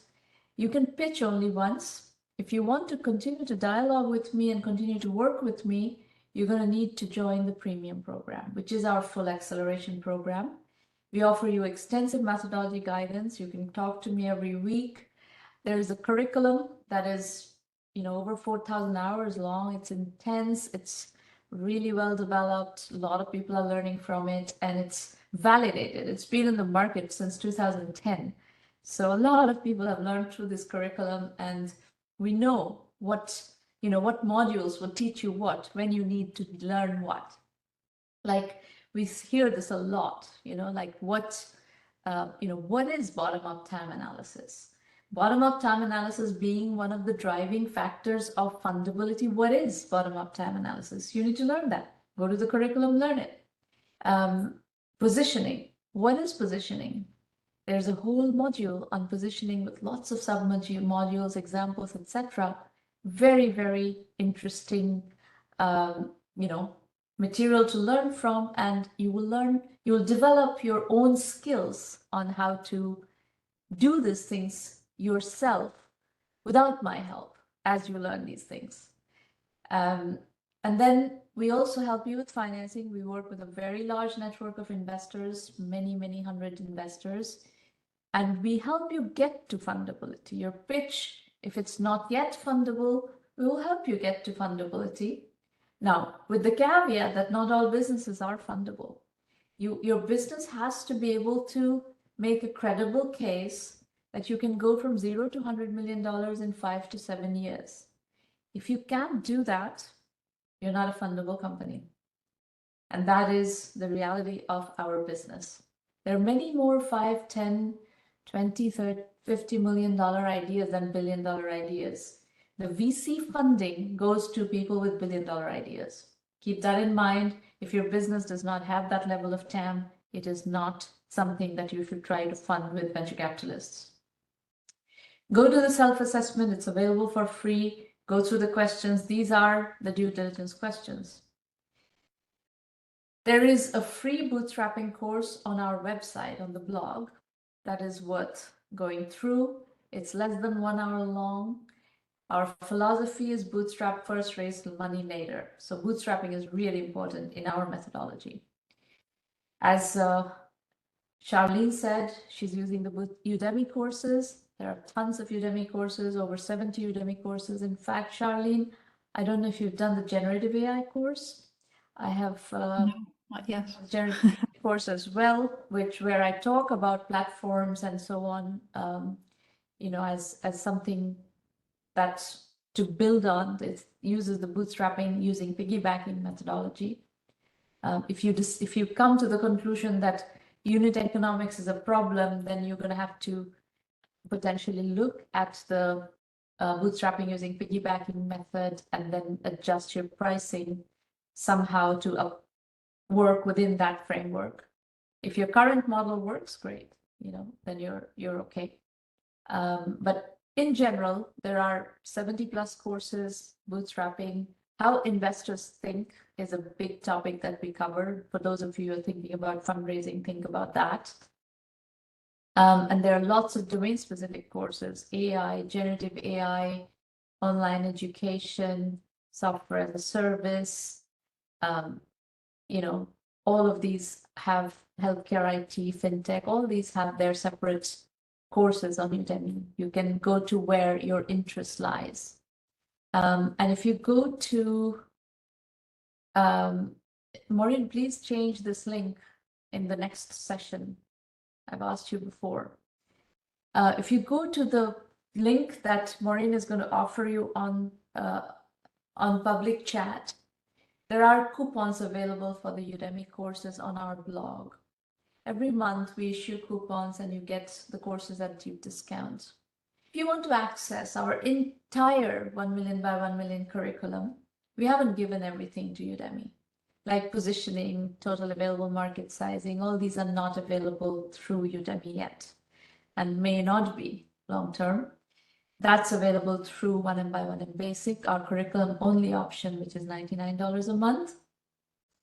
You can pitch only once. If you want to continue to dialogue with me and continue to work with me, you're going to need to join the premium program, which is our full acceleration program. We offer you extensive methodology guidance. You can talk to me every week. There is a curriculum that is, over 4,000 hours long. It's intense. It's really well developed. A lot of people are learning from it, and it's validated. It's been in the market since 2010. So a lot of people have learned through this curriculum, and we know what modules will teach you what, when you need to learn what. Like we hear this a lot, like what is bottom-up TAM analysis? Bottom-up TAM analysis being one of the driving factors of fundability. What is bottom-up TAM analysis? You need to learn that. Go to the curriculum, learn it. Positioning. What is positioning? There's a whole module on positioning with lots of sub-modules, examples, etc. Very, very interesting, material to learn from, and you will develop your own skills on how to do these things yourself without my help as you learn these things. And then we also help you with financing. We work with a very large network of investors, many, many hundred investors, and we help you get to fundability. Your pitch, if it's not yet fundable, we will help you get to fundability. Now, with the caveat that not all businesses are fundable. Your business has to be able to make a credible case that you can go from 0 to $100 million in 5 to 7 years. If you can't do that, you're not a fundable company. And that is the reality of our business. There are many more 5, 10, 20, 30, $50 million ideas than billion-dollar ideas. The VC funding goes to people with billion-dollar ideas. Keep that in mind. If your business does not have that level of TAM, it is not something that you should try to fund with venture capitalists. Go to the self-assessment. It's available for free. Go through the questions. These are the due diligence questions. There is a free bootstrapping course on our website, on the blog, that is worth going through. It's less than 1 hour long. Our philosophy is bootstrap first, raise money later. So bootstrapping is really important in our methodology. As Charlene said, she's using the Udemy courses. There are tons of Udemy courses, over 70 Udemy courses. In fact, Charlene, I don't know if you've done the generative AI course. I have No, not yet. generative AI course as well, where I talk about platforms and so on, as something that's to build on. It uses the bootstrapping using piggybacking methodology. If you come to the conclusion that unit economics is a problem, then you're going to have to potentially look at the bootstrapping using piggybacking method and then adjust your pricing somehow to work within that framework. If your current model works, great, then you're okay. But in general, there are 70 plus courses, bootstrapping. How investors think is a big topic that we cover. For those of you who are thinking about fundraising, think about that. And there are lots of domain-specific courses: AI, generative AI, online education, software as a service. All of these have healthcare, IT, fintech. All these have their separate courses on Udemy. You can go to where your interest lies. And if you go to, Maureen, please change this link in the next session. I've asked you before. If you go to the link that Maureen is going to offer you on public chat, there are coupons available for the Udemy courses on our blog. Every month we issue coupons and you get the courses at deep discount. If you want to access our entire 1 million by 1 million curriculum, we haven't given everything to Udemy. Like positioning, total available market sizing, all these are not available through Udemy yet and may not be long term. That's available through 1Mby1M Basic, our curriculum only option, which is $99 a month.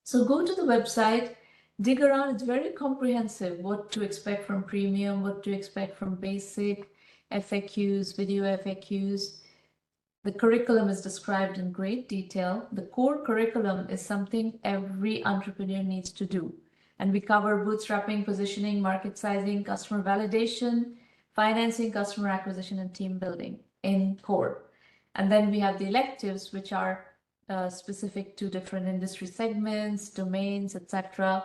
So go to the website, dig around. It's very comprehensive. What to expect from premium, what to expect from basic, FAQs, video FAQs. The curriculum is described in great detail. The core curriculum is something every entrepreneur needs to do. And we cover bootstrapping, positioning, market sizing, customer validation, financing, customer acquisition, and team building in core. And then we have the electives, which are specific to different industry segments, domains, etc.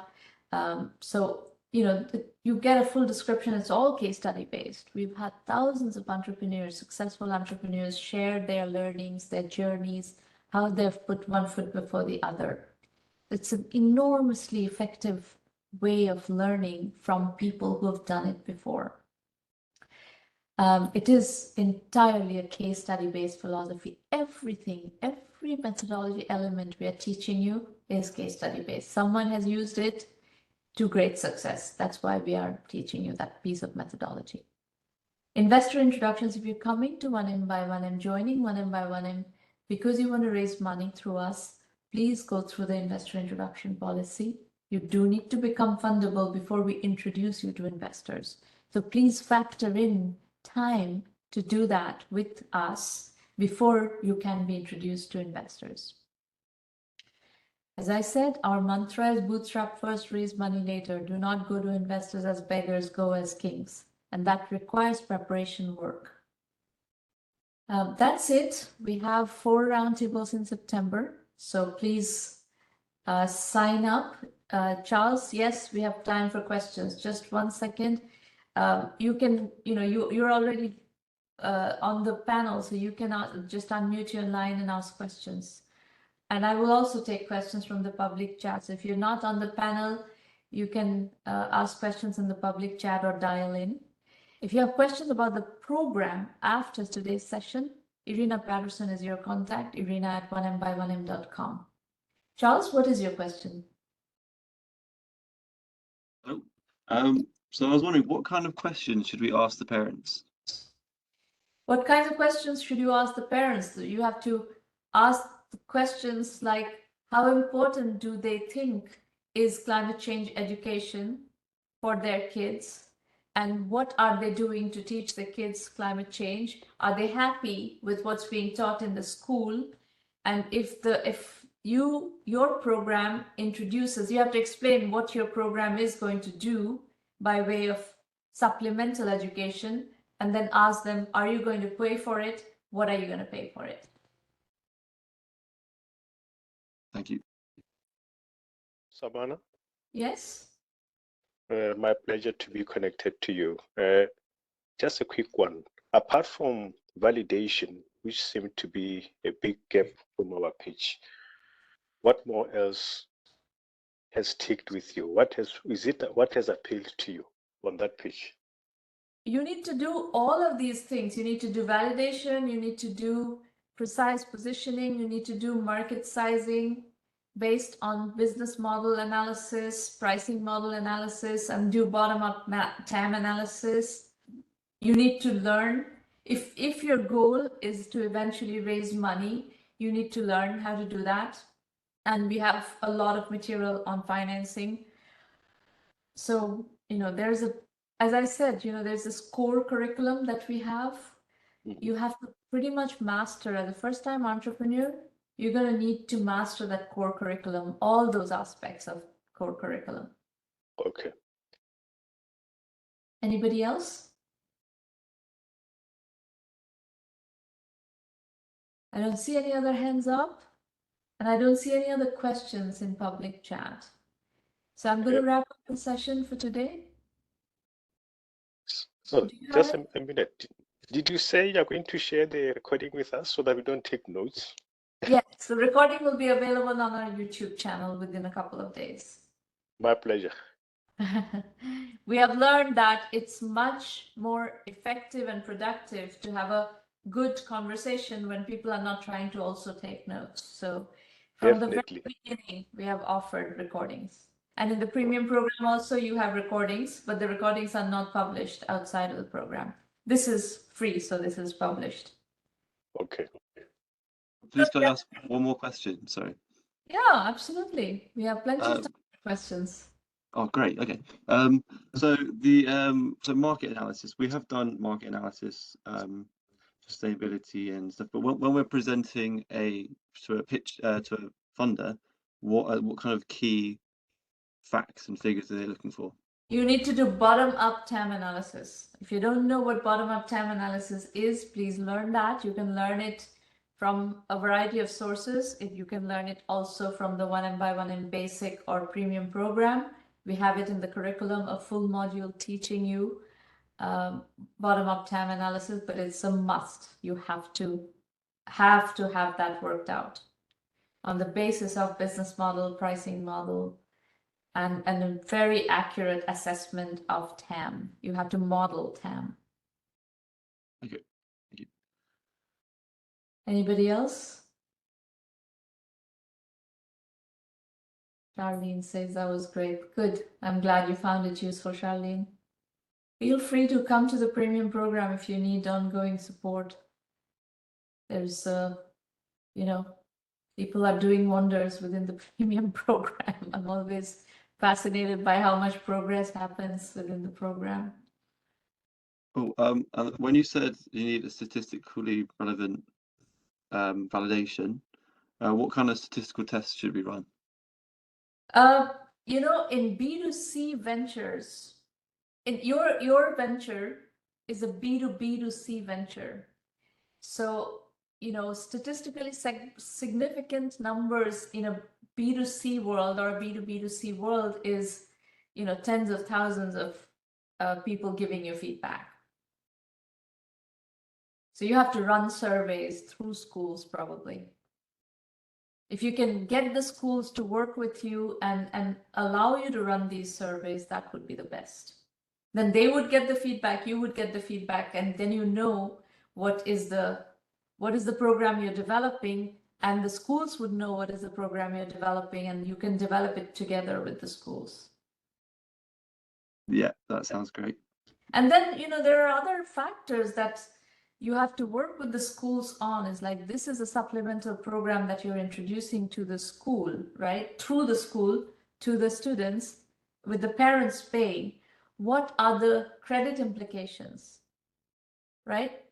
So, you get a full description. It's all case study based. We've had thousands of entrepreneurs, successful entrepreneurs, share their learnings, their journeys, how they've put one foot before the other. It's an enormously effective way of learning from people who have done it before. It is entirely a case study based philosophy. Every methodology element we are teaching you is case study based. Someone has used it to great success. That's why we are teaching you that piece of methodology. Investor introductions. If you're coming to 1M, joining 1M because you want to raise money through us, please go through the investor introduction policy. You do need to become fundable before we introduce you to investors. So please factor in time to do that with us before you can be introduced to investors. As I said, our mantra is bootstrap first, raise money later. Do not go to investors as beggars, go as kings. And that requires preparation work. That's it. We have 4 roundtables in September. So please sign up. Charles, yes, we have time for questions. Just 1 second. You can, you're already on the panel, so you can just unmute your line and ask questions. And I will also take questions from the public chat. So if you're not on the panel, you can ask questions in the public chat or dial in. If you have questions about the program after today's session, Irina Patterson is your contact, irina@1mby1m.com. Charles, what is your question? So I was wondering, what kind of questions should we ask the parents? What kinds of questions should you ask the parents? You have to ask questions like, how important do they think is climate change education for their kids? And what are they doing to teach the kids climate change? Are they happy with what's being taught in the school? And if your program introduces, you have to explain what your program is going to do by way of supplemental education, and then ask them, are you going to pay for it? What are you going to pay for it? Thank you. Sabana, Yes. my pleasure to be connected to you. Just a quick one. Apart from validation, which seemed to be a big gap from our pitch, what more else has ticked with you? What has appealed to you on that pitch? You need to do all of these things. You need to do validation, you need to do precise positioning, you need to do market sizing based on business model analysis, pricing model analysis, and do bottom-up TAM analysis. You need to learn. If your goal is to eventually raise money, you need to learn how to do that. And we have a lot of material on financing. So, there's as I said, there's this core curriculum that we have. You have to pretty much master, as a first-time entrepreneur, you're going to need to master that core curriculum, all those aspects of core curriculum. Okay. Anybody else? I don't see any other hands up, and I don't see any other questions in public chat. So I'm going to wrap up the session for today. So just a minute. Did you say you're going to share the recording with us so that we don't take notes? Yes, the recording will be available on our YouTube channel within a couple of days. My pleasure. We have learned that it's much more effective and productive to have a good conversation when people are not trying to also take notes. So from the very beginning, we have offered recordings. And in the premium program also, you have recordings, but the recordings are not published outside of the program. This is free, so this is published. Okay. Please can I ask one more question? Sorry. Yeah, absolutely. We have plenty of time for questions. Oh, great. Okay. So market analysis. We have done market analysis, sustainability and stuff. But when we're presenting to a pitch to a funder, what kind of key facts and figures are they looking for? You need to do bottom-up TAM analysis. If you don't know what bottom-up TAM analysis is, please learn that. You can learn it from a variety of sources. You can learn it also from the 1Mby1M basic or premium program. We have it in the curriculum, a full module teaching you bottom-up TAM analysis, but it's a must. You have to have that worked out on the basis of business model, pricing model, and a very accurate assessment of TAM. You have to model TAM. Okay. Thank you. Anybody else? Charlene says that was great. Good. I'm glad you found it useful, Charlene. Feel free to come to the premium program if you need ongoing support. There's, people are doing wonders within the premium program. I'm always fascinated by how much progress happens within the program. Oh, when you said you need a statistically relevant validation, what kind of statistical tests should we run? In B2C ventures, in your venture is a B2B2C venture. So, statistically significant numbers in a B2C world or a B2B2C world is, tens of thousands of people giving you feedback. So you have to run surveys through schools probably. If you can get the schools to work with you and allow you to run these surveys, that would be the best. Then they would get the feedback, you would get the feedback, and then what is the program you're developing, and the schools would know what is the program you're developing, and you can develop it together with the schools. Yeah, that sounds great. And then, there are other factors that you have to work with the schools on. Is like, this is a supplemental program that you're introducing to the school, right? Through the school to the students, with the parents paying. What are the credit implications, right?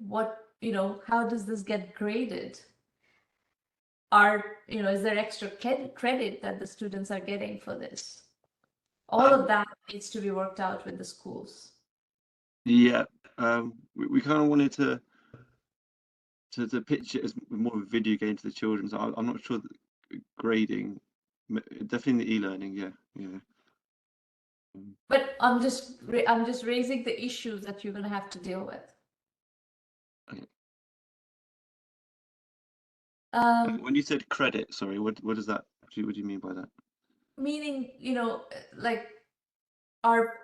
How does this get graded? Is there extra credit that the students are getting for this? All of that needs to be worked out with the schools. Yeah, we kind of wanted to pitch it as more of a video game to the children. So I'm not sure that grading, definitely e-learning. Yeah. But I'm just raising the issues that you're going to have to deal with. Okay. Um, When you said credit, sorry, what does that? What do you mean by that? meaning, like,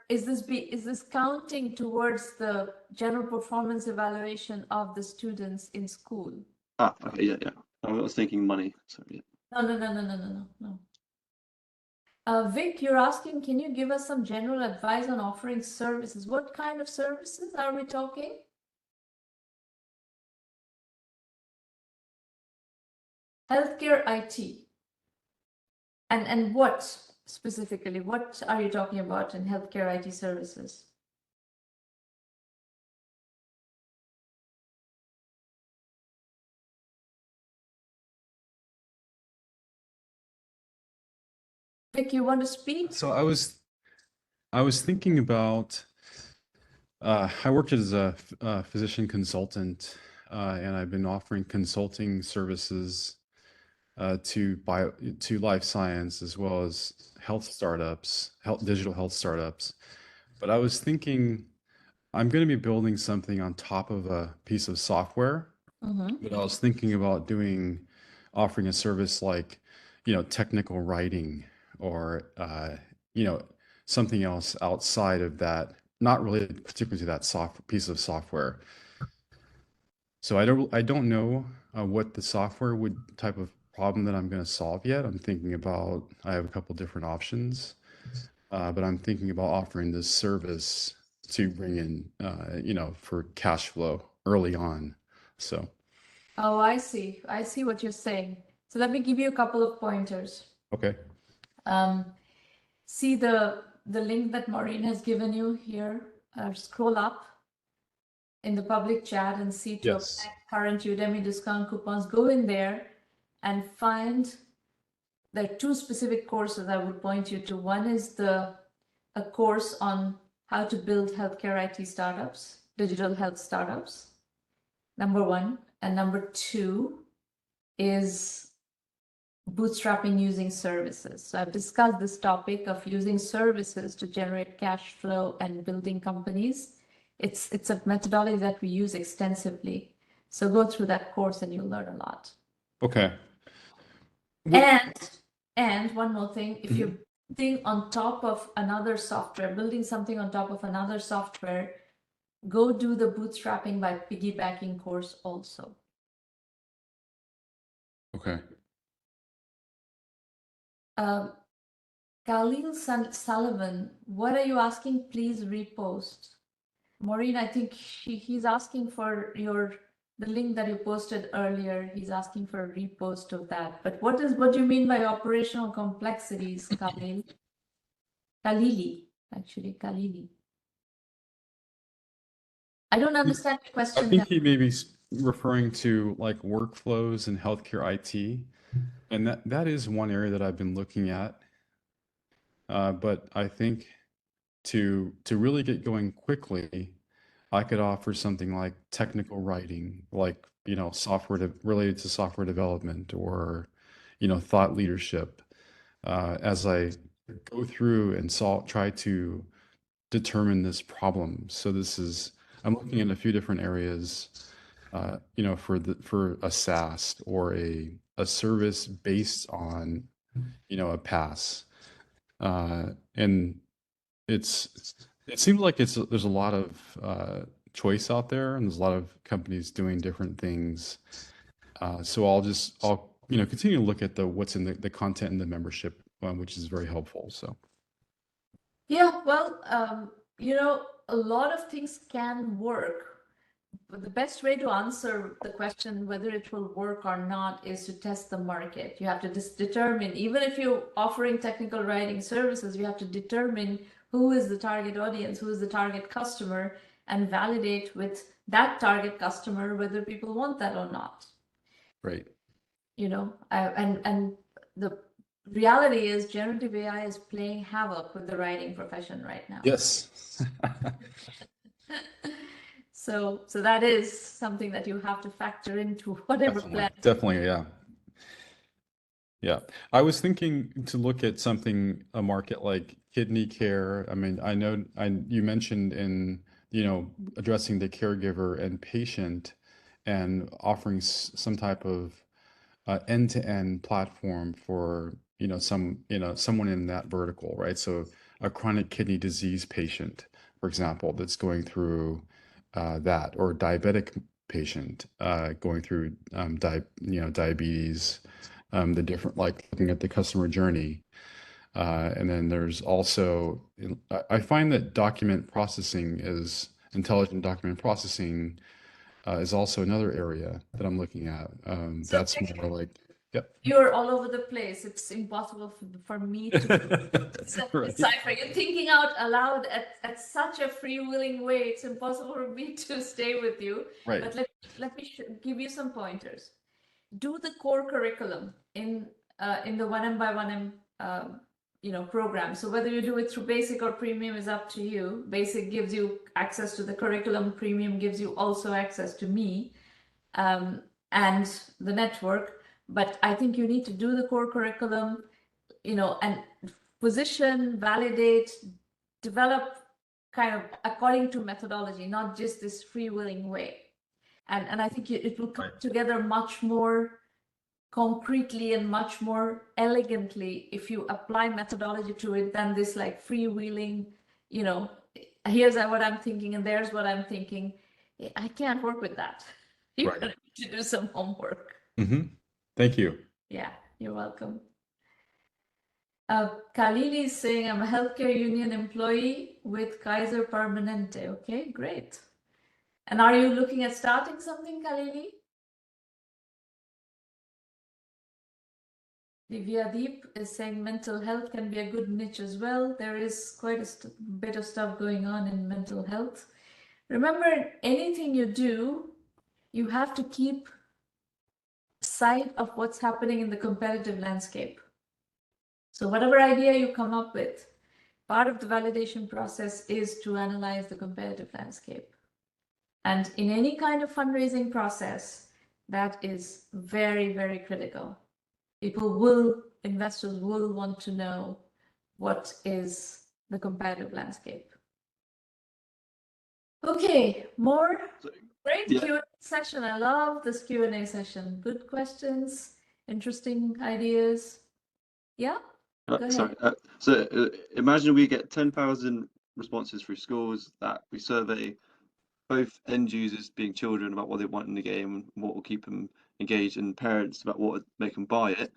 is this counting towards the general performance evaluation of the students in school? Okay, yeah. I was thinking money. Sorry. No. Vic, you're asking, can you give us some general advice on offering services? What kind of services are we talking? Healthcare IT. And what specifically? What are you talking about in healthcare IT services? Vic, you want to speak? So I was thinking about I worked as a physician consultant, and I've been offering consulting services to life science as well as health startups, digital health startups. But I was thinking I'm going to be building something on top of a piece of software. But I was thinking about offering a service like, technical writing or, something else outside of that, not related particularly to that piece of software. So I don't know what the software type of problem that I'm going to solve yet. I have a couple different options, but I'm thinking about offering this service to bring in, for cash flow early on. So. Oh, I see. I see what you're saying. So let me give you a couple of pointers. Okay. See the link that Maureen has given you here. Scroll up in the public chat and see to Yes. apply current Udemy discount coupons. Go in there and find. There are two specific courses I would point you to. One is a course on how to build healthcare IT startups, digital health startups. Number one. And number two is bootstrapping using services. So I've discussed this topic of using services to generate cash flow and building companies. It's a methodology that we use extensively. So go through that course and you'll learn a lot. Okay. And one more thing, if you're building on top of another software, building something on top of another software, go do the bootstrapping by piggybacking course also. Okay. Khalil Sullivan, what are you asking? Please repost. Maureen, I think he's asking for the link that you posted earlier. He's asking for a repost of that. But what do you mean by operational complexities, Khalil? Khalili. I don't understand your I question. think he may be referring to like workflows in healthcare IT, and that is one area that I've been looking at. But I think to really get going quickly, I could offer something like technical writing, like related to software development or thought leadership. As I go through and try to determine this problem. So I'm looking at a few different areas, for a SaaS or a service based on, a pass. And it seems like there's a lot of choice out there, and there's a lot of companies doing different things. So I'll continue to look at what's in the content in the membership, which is very helpful. So. Yeah, well, a lot of things can work. But the best way to answer the question whether it will work or not is to test the market. You have to determine, even if you're offering technical writing services, you have to determine who is the target audience, who is the target customer, and validate with that target customer whether people want that or not. Right. And the reality is generative AI is playing havoc with the writing profession right now. Yes. So that is something that you have to factor into whatever plan. Definitely, yeah. Yeah, I was thinking to look at something, a market like kidney care. I mean, I know you mentioned in, addressing the caregiver and patient and offering some type of end-to-end platform for, someone in that vertical, right? So a chronic kidney disease patient, for example, that's going through that, or diabetic patient going through diabetes, the different, like looking at the customer journey. And then there's also, I find that intelligent document processing is also another area that I'm looking at. So That's more like, yep. you're all over the place. It's impossible for me to Right. decipher. You're thinking out aloud at such a freewheeling way. It's impossible for me to stay with you. Right. But let me give you some pointers. Do the core curriculum in the 1M by 1M program. So whether you do it through basic or premium is up to you. Basic gives you access to the curriculum. Premium gives you also access to me and the network. But I think you need to do the core curriculum, and position, validate, develop kind of according to methodology, not just this freewheeling way. And I think it will come together much more concretely and much more elegantly if you apply methodology to it than this like freewheeling, here's what I'm thinking and there's what I'm thinking. I can't work with that. You're Right. going to need to do some homework. Thank you. Yeah, you're welcome. Khalili is saying, I'm a healthcare union employee with Kaiser Permanente. Okay, great. And are you looking at starting something, Khalili? Divyadeep is saying mental health can be a good niche as well. There is quite a bit of stuff going on in mental health. Remember, anything you do, you have to keep sight of what's happening in the competitive landscape. So whatever idea you come up with, part of the validation process is to analyze the competitive landscape. And in any kind of fundraising process, that is very, very critical. Investors will want to know what is the competitive landscape. Okay, more great Q&A session. I love this Q&A session. Good questions, interesting ideas. Yeah, go ahead. Sorry. So imagine we get 10,000 responses through schools that we survey both end users, being children, about what they want in the game and what will keep them engaged, and parents about what would make them buy it.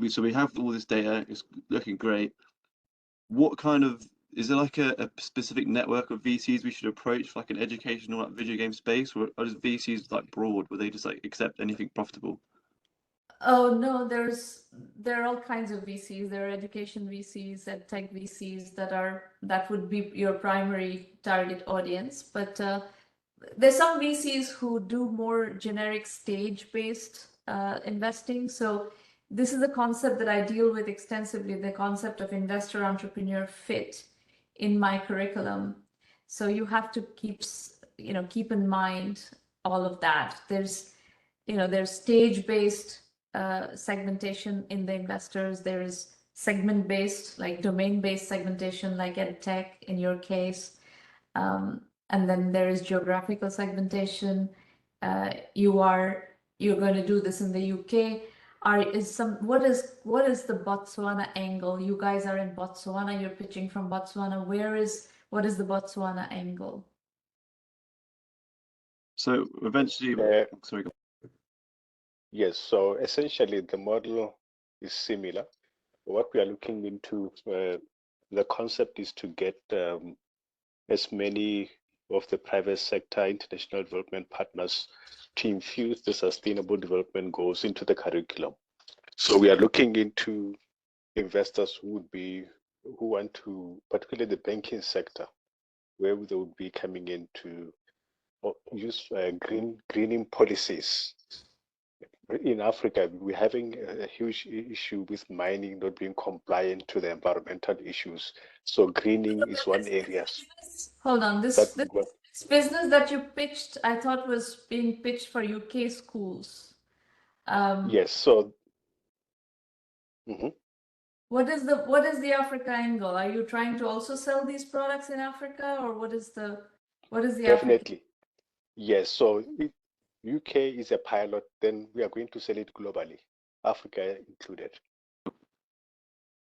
So we have all this data. It's looking great. What kind of, is there like a specific network of VCs we should approach for like an educational like video game space, or are VCs like broad, where they just like accept anything profitable? Oh no, there are all kinds of VCs. There are education VCs, EdTech VCs that would be your primary target audience. But there's some VCs who do more generic stage-based investing. So this is a concept that I deal with extensively, the concept of investor entrepreneur fit in my curriculum. So you have to keep in mind all of that. There's stage-based segmentation in the investors. There is segment-based, like domain-based segmentation, like EdTech in your case. And then there is geographical segmentation. You're going to do this in the UK. What is the Botswana angle? You guys are in Botswana. You're pitching from Botswana. What is the Botswana angle? So eventually, sorry. Yes, so essentially the model is similar. What we are looking into, the concept is to get as many of the private sector international development partners to infuse the sustainable development goals into the curriculum. So we are looking into investors who want to, particularly the banking sector, where they would be coming in to use greening policies. In Africa, we're having a huge issue with mining not being compliant to the environmental issues. So greening is one area. Hold on, this business that you pitched, I thought was being pitched for UK schools. Yes, so Mhm. What is the Africa angle? Are you trying to also sell these products in Africa, or what is the African? Definitely. Yes. So UK is a pilot, then we are going to sell it globally, Africa included.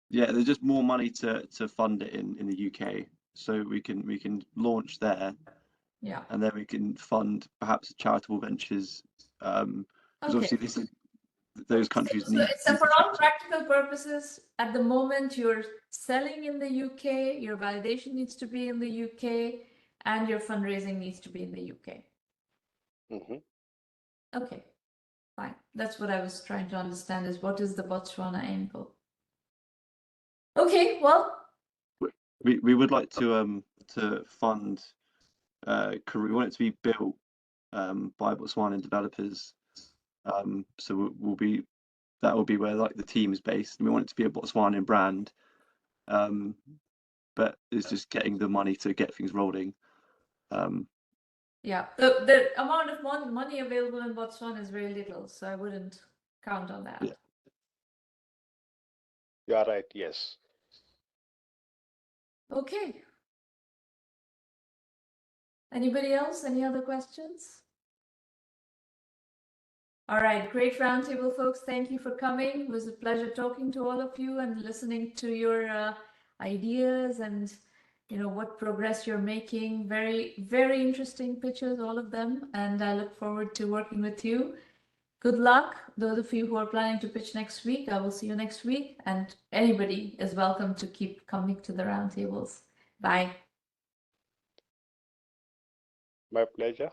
Yeah, there's just more money to fund it in the UK, so we can launch there, Yeah. and then we can fund perhaps charitable ventures. Because obviously this is those countries need. So for all practical purposes, at the moment you're selling in the UK, your validation needs to be in the UK, and your fundraising needs to be in the UK. Mhm. Okay, fine. That's what I was trying to understand, is what is the Botswana angle? Okay, well, We would like to fund. We want it to be built by Botswanan developers. So that will be where like the team is based. We want it to be a Botswanan brand, but it's just getting the money to get things rolling. yeah, the amount of money available in Botswana is very little, so I wouldn't count on that. Yeah. You are right. Yes. Okay. Anybody else? Any other questions? All right, great roundtable, folks. Thank you for coming. It was a pleasure talking to all of you and listening to your ideas and what progress you're making. Very, very interesting pitches, all of them, and I look forward to working with you. Good luck, those of you who are planning to pitch next week. I will see you next week, and anybody is welcome to keep coming to the roundtables. Bye. My pleasure.